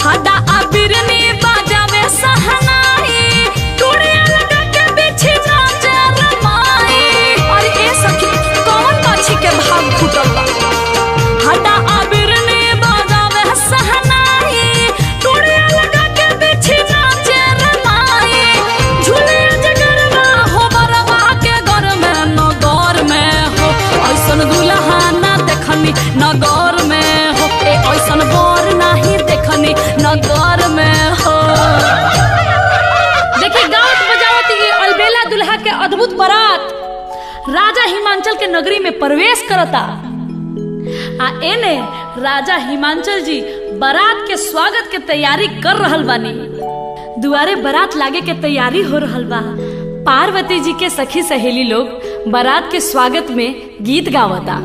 हड्डा अबिरनी बाजावे सहनाई, टूड़िया लगा के बिछी नाचे रमाई। अरे ए सखी कौन पक्षी के भाग फूटल बा। हड्डा अबिरनी बाजावे सहनाई, टूड़िया लगा के बिछी नाचे रमाई। झूले जगरवा हो बरवा के घर में नगर में हो, ऐसन दुल्हा ना देखनी नगर में हो, ऐसन बर नहीं देखनी नगर में हो। देखिए गावत बजावत ये अलबेला दुल्हा के अद्भुत बारात राजा हिमांचल के नगरी में प्रवेश करता। एने राजा हिमांचल जी बारात के स्वागत के तैयारी कर रहल बानी। दुआरे बारात लागे के तैयारी हो रहल बा। पार्वती जी के सखी सहेली लोग बारात के स्वागत में गीत गावता।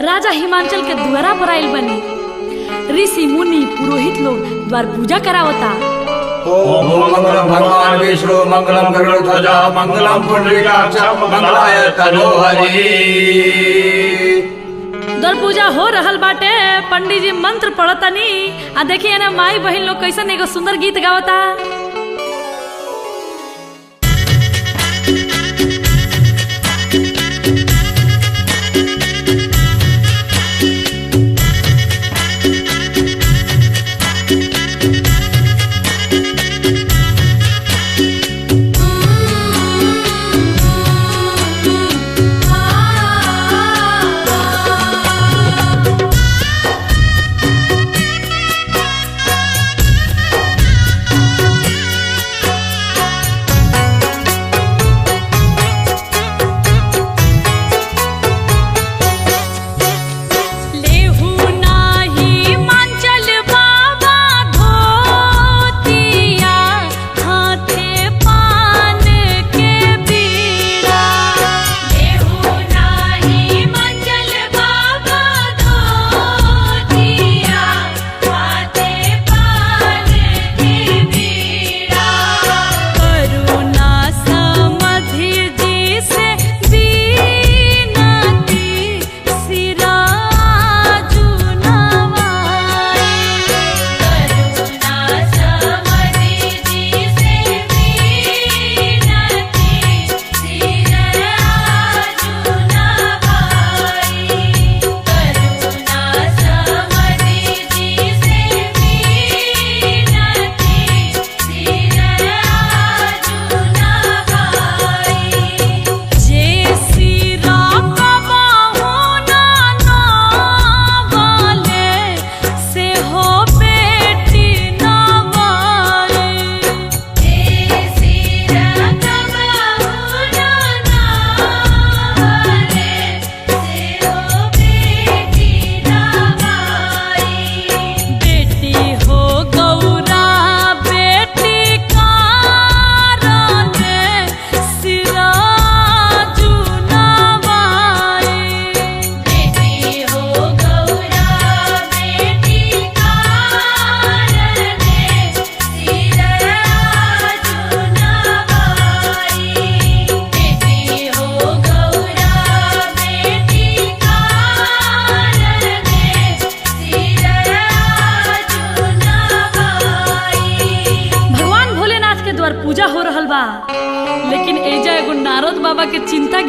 राजा हिमांचल के द्वारा पर आइल बनी। ऋषि मुनि पुरोहित लोग द्वार पूजा करावता। ओम मंगलम भगवान विष्णु मंगलम गरुड़ध्वजा मंगलम पुंडरीकाक्ष मंगलाय तनोहरि। द्वार पूजा हो रहल बाटे, पंडित जी मंत्र पढ़तनी। आ देखिए ना माई बहन लोग कैसन एगो सुंदर गीत गावता।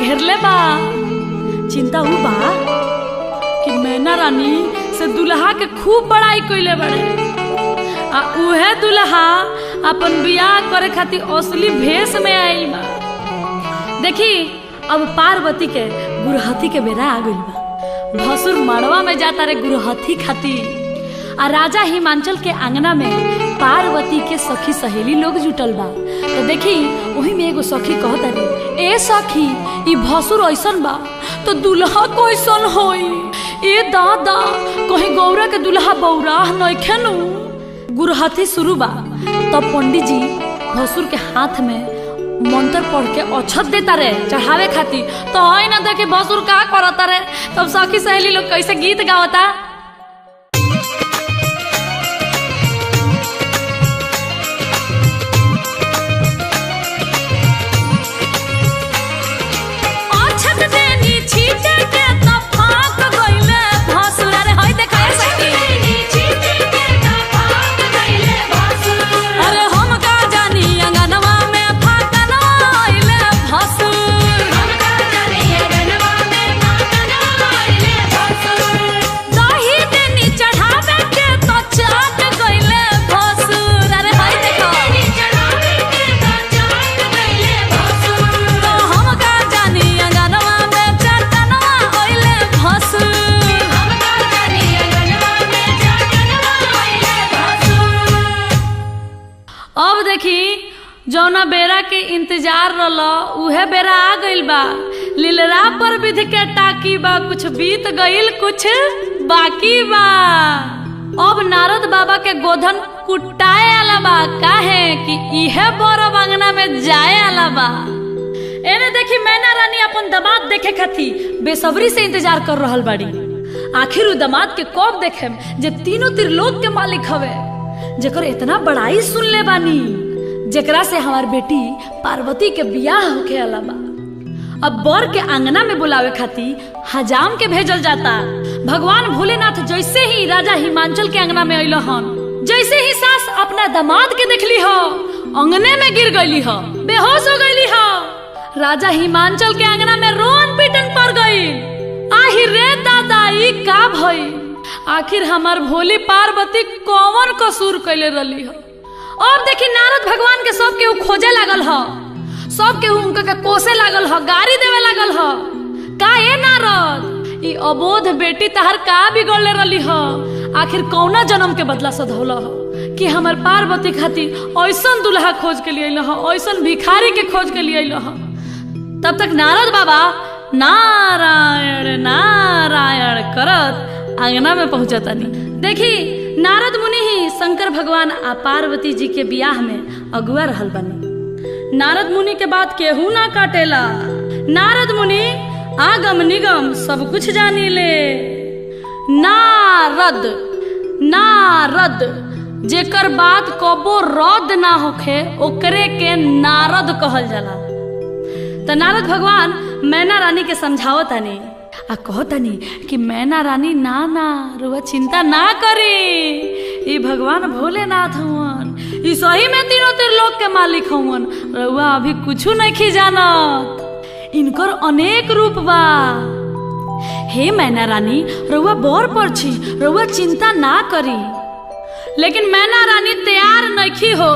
घेरले बा। चिंता ऊ बा कि मैना रानी से दुल्हा के खूब बड़ाई कइले बड़े, आ उहे दुल्हा अपन बियाह करे खातिर असली भेष में आइल बा। देखी अब पार्वती के गुरहथी के बेरा आ गइल बा। भसुर मड़वा में जाता रे गुरहथी खातिर, आ राजा हिमांचल के आंगना में पार्वती के सखी सहेली लोग जुटल बा। तो देखी वही में एगो सखी कहता रे, ए सखी ई भसुर ऐसन बा तो दुल्हा कैसन होई? ए दादा कहीं गौरा के दुल्हा बौराह नइखे नु। गुरहथी शुरू बा। तब पंडित जी भसुर के हाथ में मंत्र पढ़ के अक्षत देता रे चढ़ावे खातिर। तो है ना देखे भसुर का करता रे। तब सखी सहेली लोग कैसे गीत गावता। जौना बेरा के इंतजार रलो उहे बेरा आ गइल बा। लीलरा पर विध के टाकी बा, कुछ बीत गइल कुछ बाकी बा। अब नारद बाबा के गोधन कुटाए आला बा। काहे कि इहे बरब अंगना में जाए आला बा। एने देखी मैना रानी अपन दामाद देखे खातिर बेसब्री से इंतजार कर रहल बाड़ी। आखिर उ दामाद के कब देखेम जे तीनों त्रिलोक के मालिक हवे, जेकर इतना बड़ाई सुन ले बानी, जेकरा से हमार बेटी पार्वती के बियाह होके आला बा। अब बर के आंगना में बुलावे खातिर हजाम के भेजल जाता। भगवान भोलेनाथ जैसे ही राजा हिमांचल के आंगना में अइलो हन, जैसे ही सास अपना दामाद के देखली हो अंगने में गिर गईली हो, बेहोश हो गईली हो। राजा हिमांचल के आंगना में रोन पीटन पड़ गई। आहिर रे दादा ई का भई? आखिर हमार भोली पार्वती कौन कसूर कैले रही हो? अब देखी नारद भगवान के सब केहू खोजे लागल ह, सब केहू उनका के कोसे लागल ह, गाड़ी देवे लागल ह। का ए नारद ई अबोध बेटी तहर का बिगड़ले रही ह? आखिर कौना जन्म के बदला सधौला ह कि हमार पार्वती खातिर ऐसन दुल्हा खोज के लिए ह, ऐसन भिखारी के खोज के लिए ह। तब तक नारद बाबा नारायण नारायण करत आंगना में पहुंचतानी। देखी नारद मुनि ही शंकर भगवान आ पार्वती जी के बियाह में अगुआ रहल बनी। नारद मुनि के बात केहू ना काटेला। नारद मुनि आगम निगम सब कुछ जानी ले। नारद नारद जेकर बात कबो रद्द ना होखे ओकरे के नारद कहल जाला। तो नारद भगवान मैना रानी के समझावतानी आ कहतानी कि मैना रानी ना ना रुआ चिंता ना करी, ई भगवान भोलेनाथ हुवन, ई सही में तीनों त्रिलोक के मालिक हुवन। रुआ अभी कुछ नहीं जानत, इनकर अनेक रूप बा। हे मैना रानी रुआ बर पर छी, रुआ चिंता ना करी। लेकिन मैना रानी तैयार नहीं हो।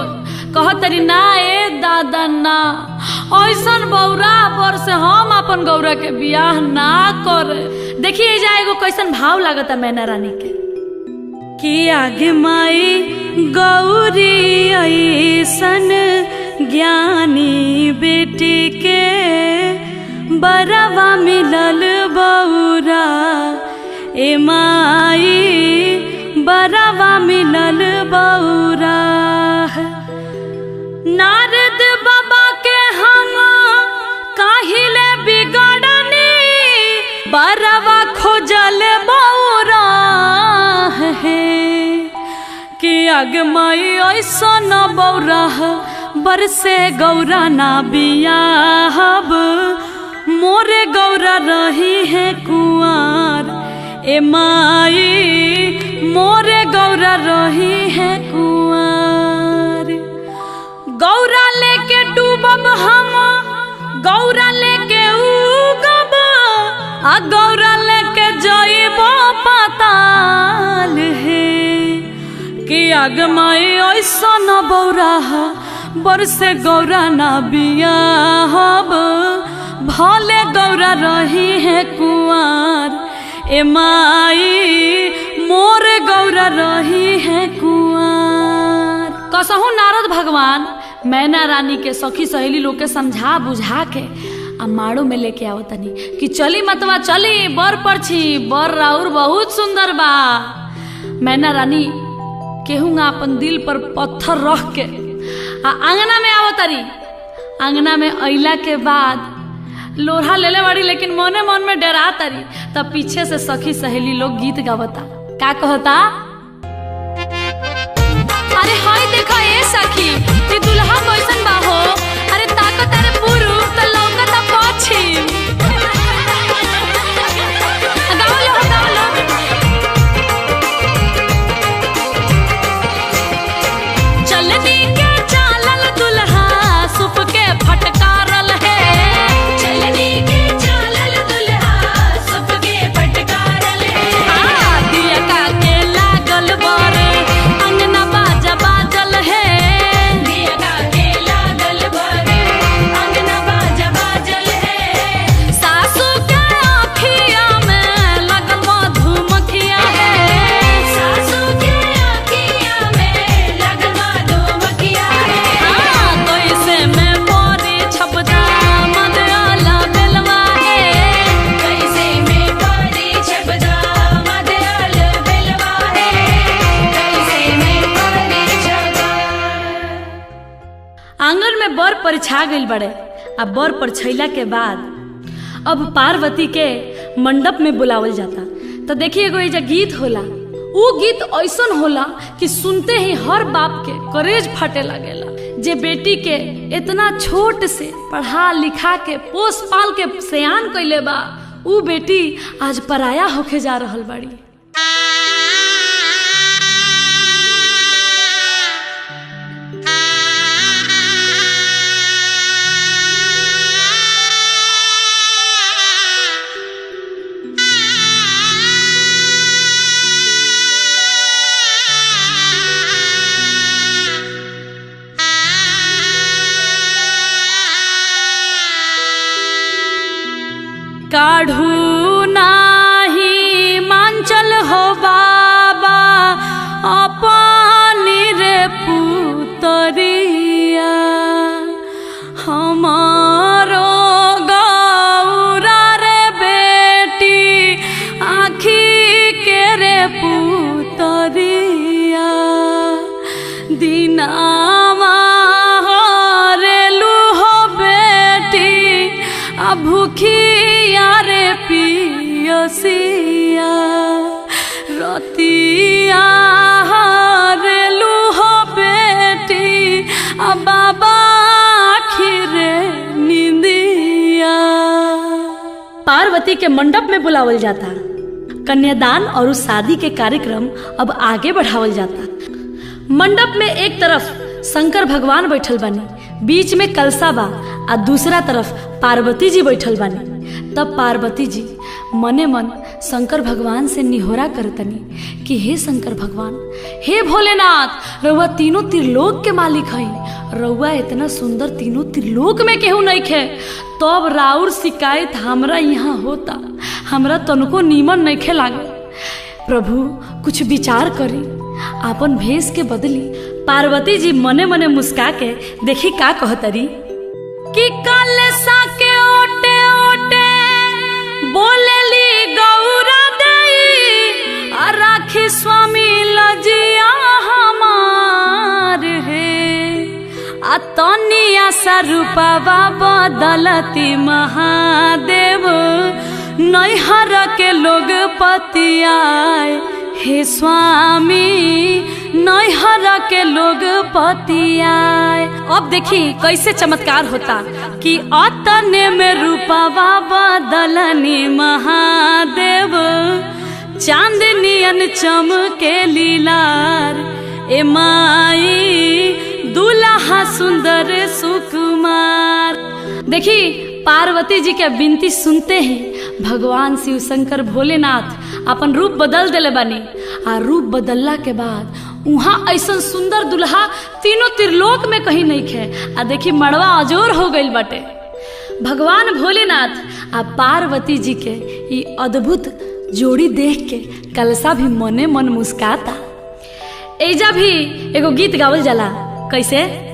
कहतरी ना ए दादा ना, ऐसन बौरा बर से हम अपन गौरा के बियाह ना करे। देखिए जाएगो कैसन भाव लागता मैना रानी के कि आगे माई गौरी ऐसन ज्ञानी बेटी के बरवा मिलल बौरा। ए माई बरवा मिलल बौरा। नारद बाबा के हम काहिले बिगड़नी, बरवा खोजल बौरा है कि अगमाई ऐसन बौरा बरसे गौरा ना बियाहब, मोरे गौरा रही है कुंवर। ए माई मोरे गौरा रही है कुंवर। गौरा लेके डूबब हम, गौरा लेके गौरा लेके जाइबो पाताल है कि आगमाई ऐसा न बौरा बरसे गौरा ना बिया हब भले गौरा रही है कुंवार ए माई मोर गौरा रही है कुंवार। कसहु नारद भगवान मैना रानी के सखी सहेली लोग के समझा बुझा के आ माड़ो में लेके आओ तनी कि चली मतवा चली बर परछी बर राउर बहुत सुंदर बा। मैना रानी केहूँगा अपन दिल पर पत्थर रख के आ आंगना में आओ तरी। आंगना में अइला के बाद लोढ़ा लेले बाड़ी लेकिन मने मन में डरा तरी। तब पीछे से सखी सहेली लोग गीत गावता का कहता अरे हाय देखा ए सखी ये दुल्हा कैसन बा हो। अरे ताकत अरे पुरु त लौकता पछी बर पर छा गई बड़े। अब बर पर छैला के बाद अब पार्वती के मंडप में बुलावल जाता। तो देखिए एगो एजा गीत होला, वो गीत ऐसन होला कि सुनते ही हर बाप के करेज फटे लगेला। जे बेटी के इतना छोट से पढ़ा लिखा के पोस पाल के सयान कैले बा, ऊ बेटी आज पराया होके जा रहल बाड़ी। काढ़ू नाही मांचल हो बाबा अपनी रे पुतरिया, हमारो गौरा रे बेटी आखी के रे पुतरिया। दिनावा हरेलू हो बेटी आ भूखी पियसिया, रतिया हरेलू हो बेटी आ बाबा खीरे नींदिया। पार्वती के मंडप में बुलावल जाता। कन्यादान और उस शादी के कार्यक्रम अब आगे बढ़ावल जाता। मंडप में एक तरफ शंकर भगवान बैठल बानी, बीच में कलसा बा आ दूसरा तरफ पार्वती जी बैठल बानी। तब पार्वती जी मने मन शंकर भगवान से निहोरा करतनी कि हे शंकर भगवान, हे भोलेनाथ, रउआ तीनों त्रिलोक के मालिक हई। रउआ इतना सुंदर तीनों त्रिलोक में केहू नहीं खे, तब राउर शिकायत हमरा यहाँ होता, हमरा तनको नीमन नहीं खे लागे। प्रभु कुछ विचार करी, आपन भेष के बदली। पार्वती जी मने मने मुस्का के देखी का कहतरी कि कलसा के ओटे ओटे बोलेली गौरा दई, राखी स्वामी लजिया हमार है। आ तनिया सा रूपवा बदलती महादेव, नैहर के लोग पतियाए। हे स्वामी नैहर के लोग पतियाए। अब देखी कैसे चमत्कार होता कि अतने में रूपवा बदलनी महादेव, चांदनियन चमके लीलार। ए माई दुल्हा सुंदर सुकुमार। देखी पार्वती जी के विनती सुनते ही भगवान शिव शंकर भोलेनाथ अपन रूप बदल देले बानी। आ रूप बदलला के बाद वहाँ ऐसा सुंदर दुल्हा तीनों त्रिलोक में कहीं नहीं खे। आ देखी मड़वा अजोर हो गई बाटे। भगवान भोलेनाथ आ पार्वती जी के ये अद्भुत जोड़ी देख के कलसा भी मने मन मुस्काता। एजा भी एगो गीत गावल जाला, कैसे?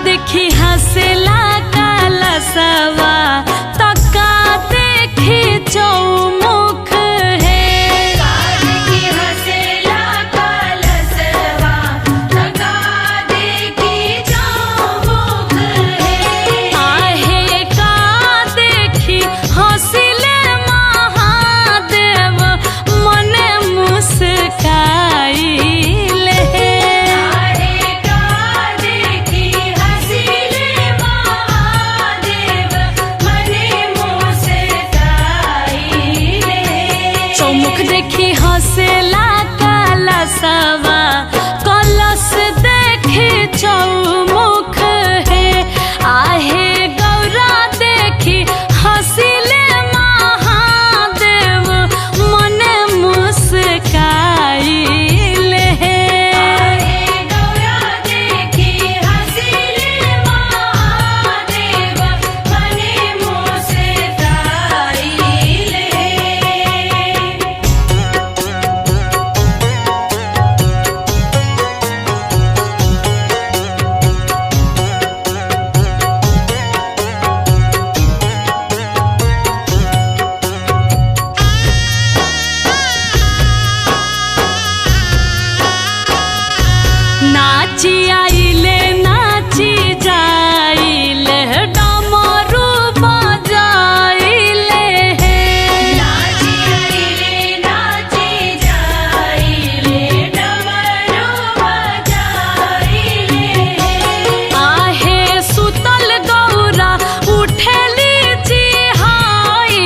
देखी हंसला कलसवा तका देखी चौमुख है। देखी हंसला कलसवा तका देखी चौमुख है। आहे का देखी हंसिले महादेव मने मुस्काई देखी हंसला कलसवा कलश देखी चौमुख है। आहे गौरा देखी हंसिले महादेव मने मुस्काई गौरा देखी हंसिले महादेव मने मुस्काई। नाची आइले नाची जाइले डमरू बजाइले नाची आइले नाची जाइले डमरू बजाइले। आहे सुतल गौरा उठेली चिहाई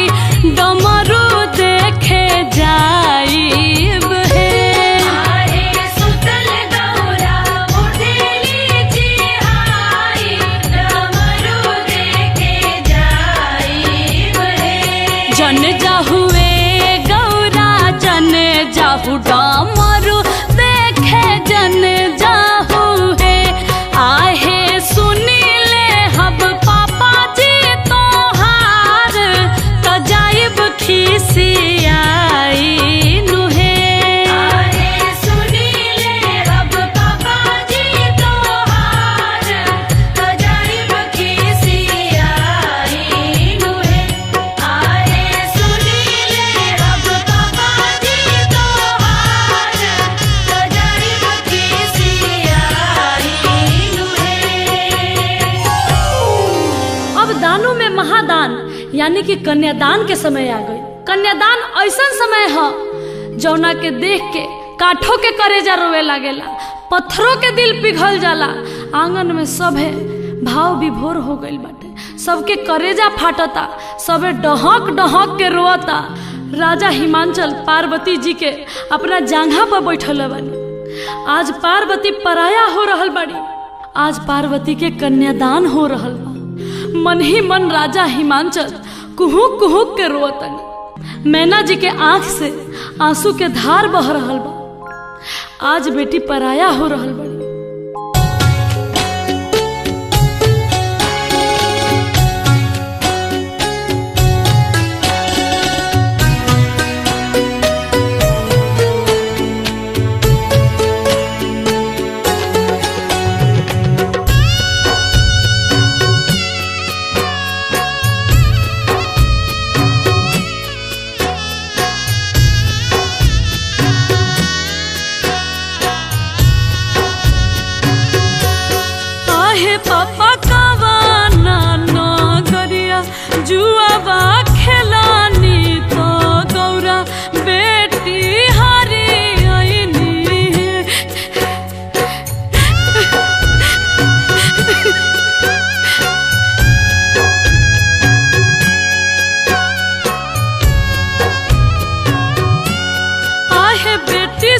डमरू देखे जाइब आहे सुतल गौरा उठेली चिहाई डमरू देखे जाइब है। जन जाहुए गौरा जन जाहु डमरू देखे जन जाहु है। आहे सुनीले हब पापा जी तोहार त जाइब खिसियाई नुहे। आहे सुनीले अब पापा जी तोहार त जाइब खिसियाई नुहे। आहे सुनीले अब पापा जी तोहार त जाइब खिसियाई नुहे। अब दानों में महादान यानी कि कन्यादान के समय आ गई। कन्यादान ऐसा समय है जौना के देख के काठों के करेजा रोवे लागेला, पत्थरों के दिल पिघल जाला। आंगन में सभे भाव विभोर हो गइल बाटे, सबके करेजा फाटता, सबे डहक डहक के रोता। राजा हिमांचल पार्वती जी के अपना जांघा पर बैठल बानी। आज पार्वती पराया हो रहल बाड़ी। आज पार्वती के कन्यादान हो रहल बा। मन ही मन राजा हिमांचल कुहुक कुहुक के रोतनी। मैना जी के आंख से आंसू के धार बह रहल बा। आज बेटी पराया हो रहल बड़ी।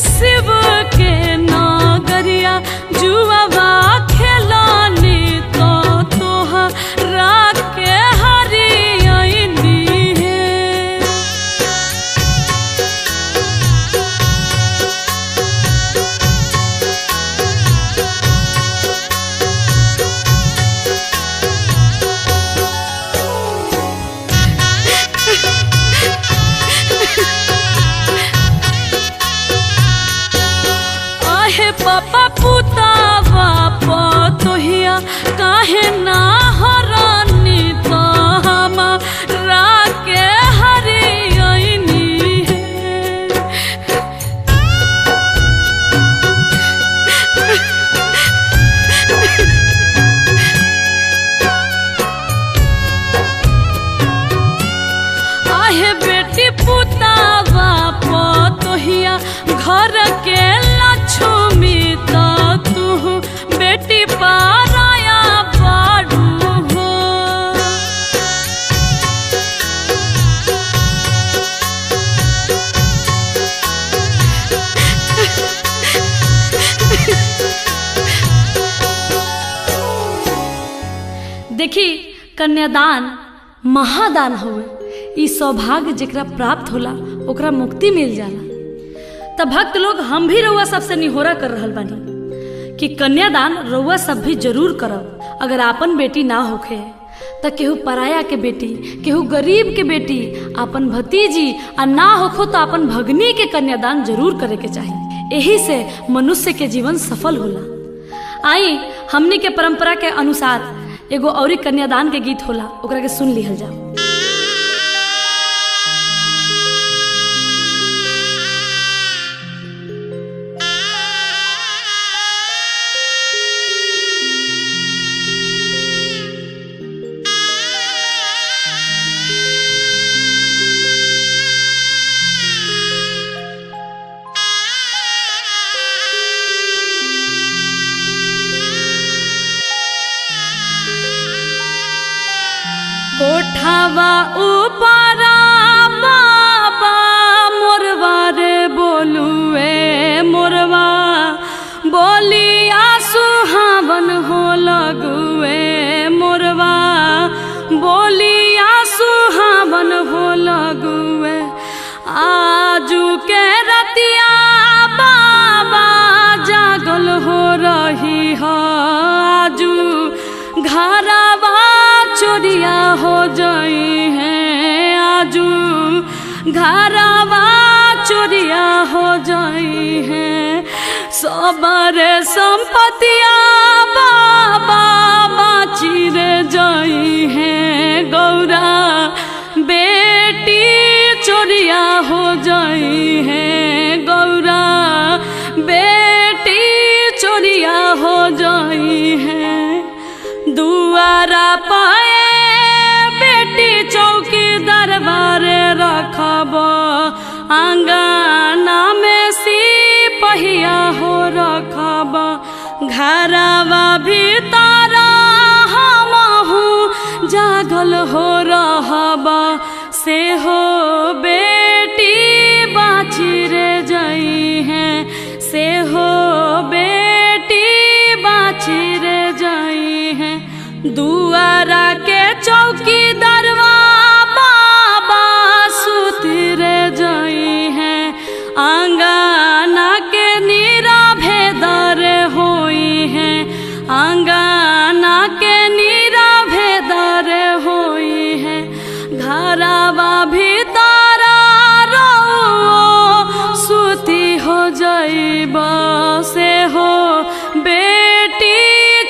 शिव के नागरिया जुआवा खेलानी तो तोहरा के हरियनी है। आहे पापा पुतावा पतोहिया काहे ना हरानी तो हमारा के हरियनी है। आहे बेटी पुतावा पतोहिया घर के लक्ष्मी तो तू बेटी पाराया बाड़ू हो। देखी कन्यादान महादान हुए, ई सौभाग्य जेकरा प्राप्त होला ओकरा मुक्ति मिल जाला। तब भक्त लोग हम भी रउआ सबसे निहोरा कर रहल बानी कि कन्यादान रउआ सब भी जरूर करब। अगर आपन बेटी ना होखे त केहू पराया के बेटी, केहू गरीब के बेटी, आपन भतीजी आ ना होखो तो आपन भगनी के कन्यादान जरूर करे के चाहिए। यही से मनुष्य के जीवन सफल होला। आई हमनी के परंपरा के अनुसार एगो औरी कन्यादान के गीत होला, ओकरा के सुन लिहल जाओ। कोठावा ऊपरा बाबा मोरवा रे बोलुए मोरवा बोलिया सुहावन हो लगुए मोरवा बोलिया सुहावन हो लगुए। आजू के रतिया बाबा जागल हो रही हो, आजू घरवा चोरिया हो जाई है, आजू घरवा चोरिया हो जाई है। सबरे संपत्तिया बाबा बाची रे जाई है, गौरा बेटी चोरिया हो जाई है, गौरा बेटी चोरिया हो जाई है। दुआरा पाए बेटी चौकी दरबारे रखब, आंगना में सिपहिया हो रखब, घरवा भीतर हमहू जागल हो रहब, से हो बेटी बाची रे जाई है, से हो बेटी बाची रे जाई है। दुआरा के चौकी दरवा बाबा सुती रे जाई है, आंगना के नीरा भेदर होई है, आंगना के नीरा भेदर होई है। घरवा भीतर रो सुती हो जाइब, से हो बेटी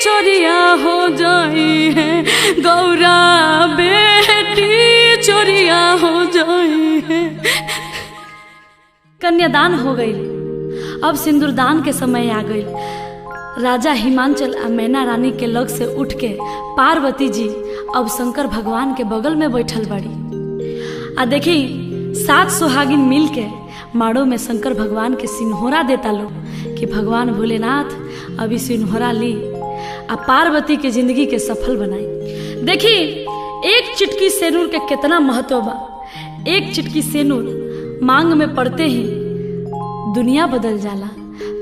चोरिया हो जाई है, गौरा बेटी चोरिया हो जाई है। कन्यादान हो गई, अब सिंदूरदान के समय आ गई। राजा हिमांचल आ मैना रानी के लग से उठ के पार्वती जी अब शंकर भगवान के बगल में बैठल बाड़ी। आ देखी 7 सुहागिन मिल के माड़ो में शंकर भगवान के सिन्होरा देता लो कि भगवान भोलेनाथ अभी सिन्होरा ली आ पार्वती के जिंदगी के सफल बनाई। देखी एक चिटकी सेनूर के कितना महत्व बा। एक चिटकी सेनूर मांग में पड़ते ही दुनिया बदल जाला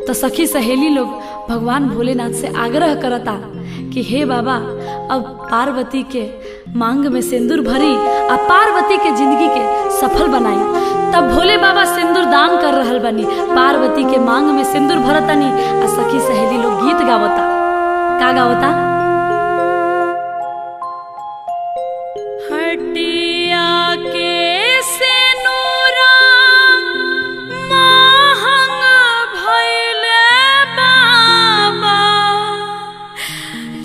तो सखी सहेली लोग भगवान भोलेनाथ से आग्रह करता कि हे बाबा अब पार्वती के मांग में सिंदूर भरी आ पार्वती के जिंदगी के सफल बनाई। तब भोले बाबा सिंदूर दान कर रहल बनी, पार्वती के मांग में सिंदूर भरतनी आ सखी सहेली लोग गीत गावता। का गावता? हटिया के सिनुरा महंग भइले बाबा,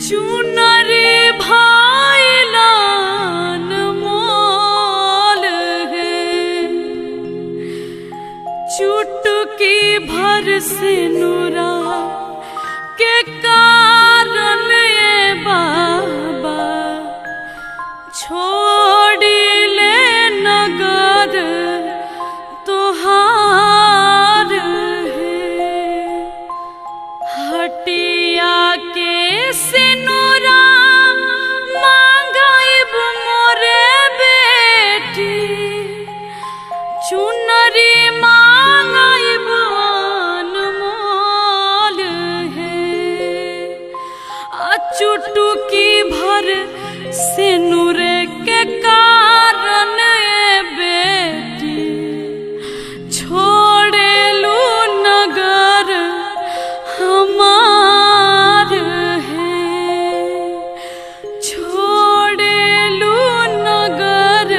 चुनरी भइलन मोल है, चुटकी भर सिनुरा के कारण ये बाबा छोड़ी ले नगर तुहार है। हटिया के सिनुरा मांगाइब मोरे बेटी, चुनरी मांगाइब अनमोल है, चुटकी भर सिनुर के कारण ये बेटी छोड़ेलू नगर हमार है, छोड़ेलू नगर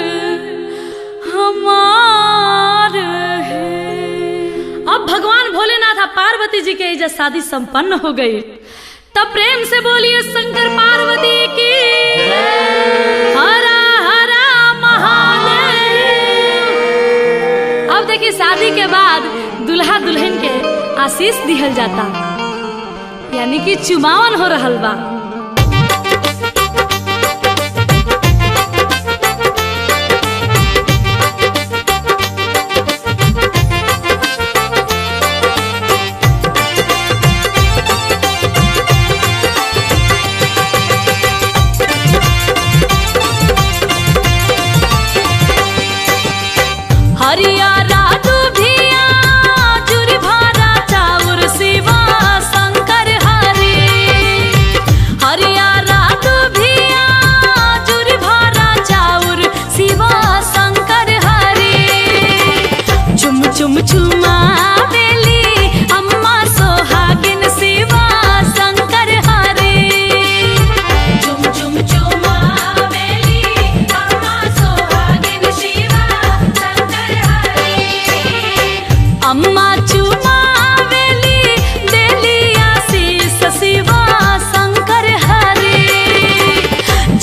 हमार है। अब भगवान भोलेनाथ और पार्वती जी के इज्जत शादी संपन्न हो गई। तब प्रेम से बोलिए शंकर पार्वती की हरा हरा महादेव। अब देखिए शादी के बाद दुल्हा दुल्हन के आशीष दिहल जाता, यानी कि चुमावन हो रहल बा। हरियारा दुभिया जुरी भारा चाउर शिवा शंकर हरि, हरियारा दुभिया जुरी भारा चाउर शिवा शंकर हरि, चुम चुम चुमावेली अम्मा सोहागिन शिवा शंकर हरि, चुम चुम चुमावेली अम्मा सोहागिन शिवा शंकर हरि, अम्मा चुमावेली देली आशीष शिवा शंकर हरि,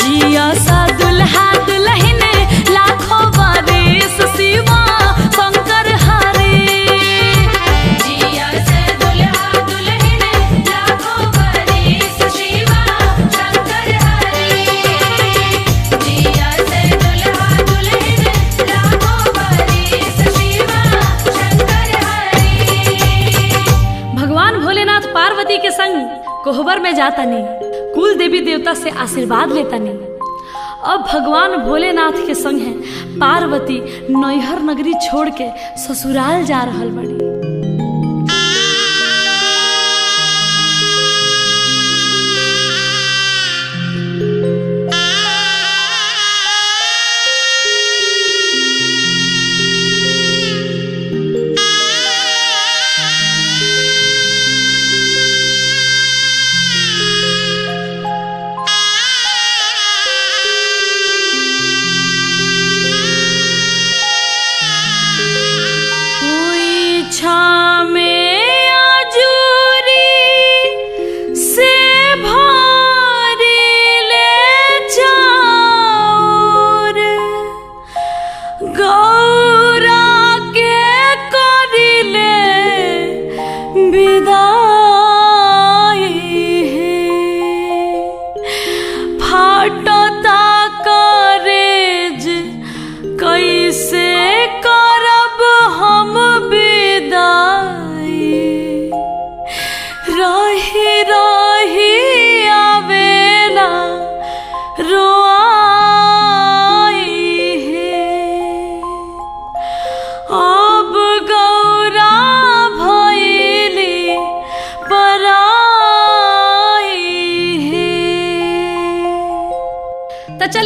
जिया सा दुल्हा दुल्हन लाखों बरिस शिवा शंकर हरि, जिया से दुल्हा दुल्हन लाखों बरिस शिवा शंकर हरि, जिया से दुल्हा दुल्हन लाखों बरिस शिवा शंकर हरि। भगवान भोलेनाथ पार्वती के संग कोहबर में जातनी, कुल देवी देवता से आशीर्वाद लेतनी। अब भगवान भोलेनाथ के संग है पार्वती नैहर नगरी छोड़ के ससुराल जा रहल बड़ी। इच्छा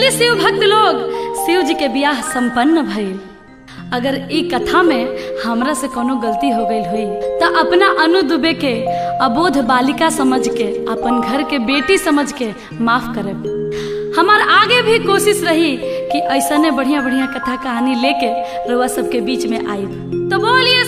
असली शिव भक्त लोग शिव जी के बियाह संपन्न भइल। अगर ई कथा में हमरा से कोनो गलती हो गई हुई तो अपना अनु दुबे के अबोध बालिका समझ के, अपन घर के बेटी समझ के माफ करे। हमार आगे भी कोशिश रही कि ऐसा बढ़िया बढ़िया कथा कहानी लेके रउआ सबके बीच में आई। तो बोलिए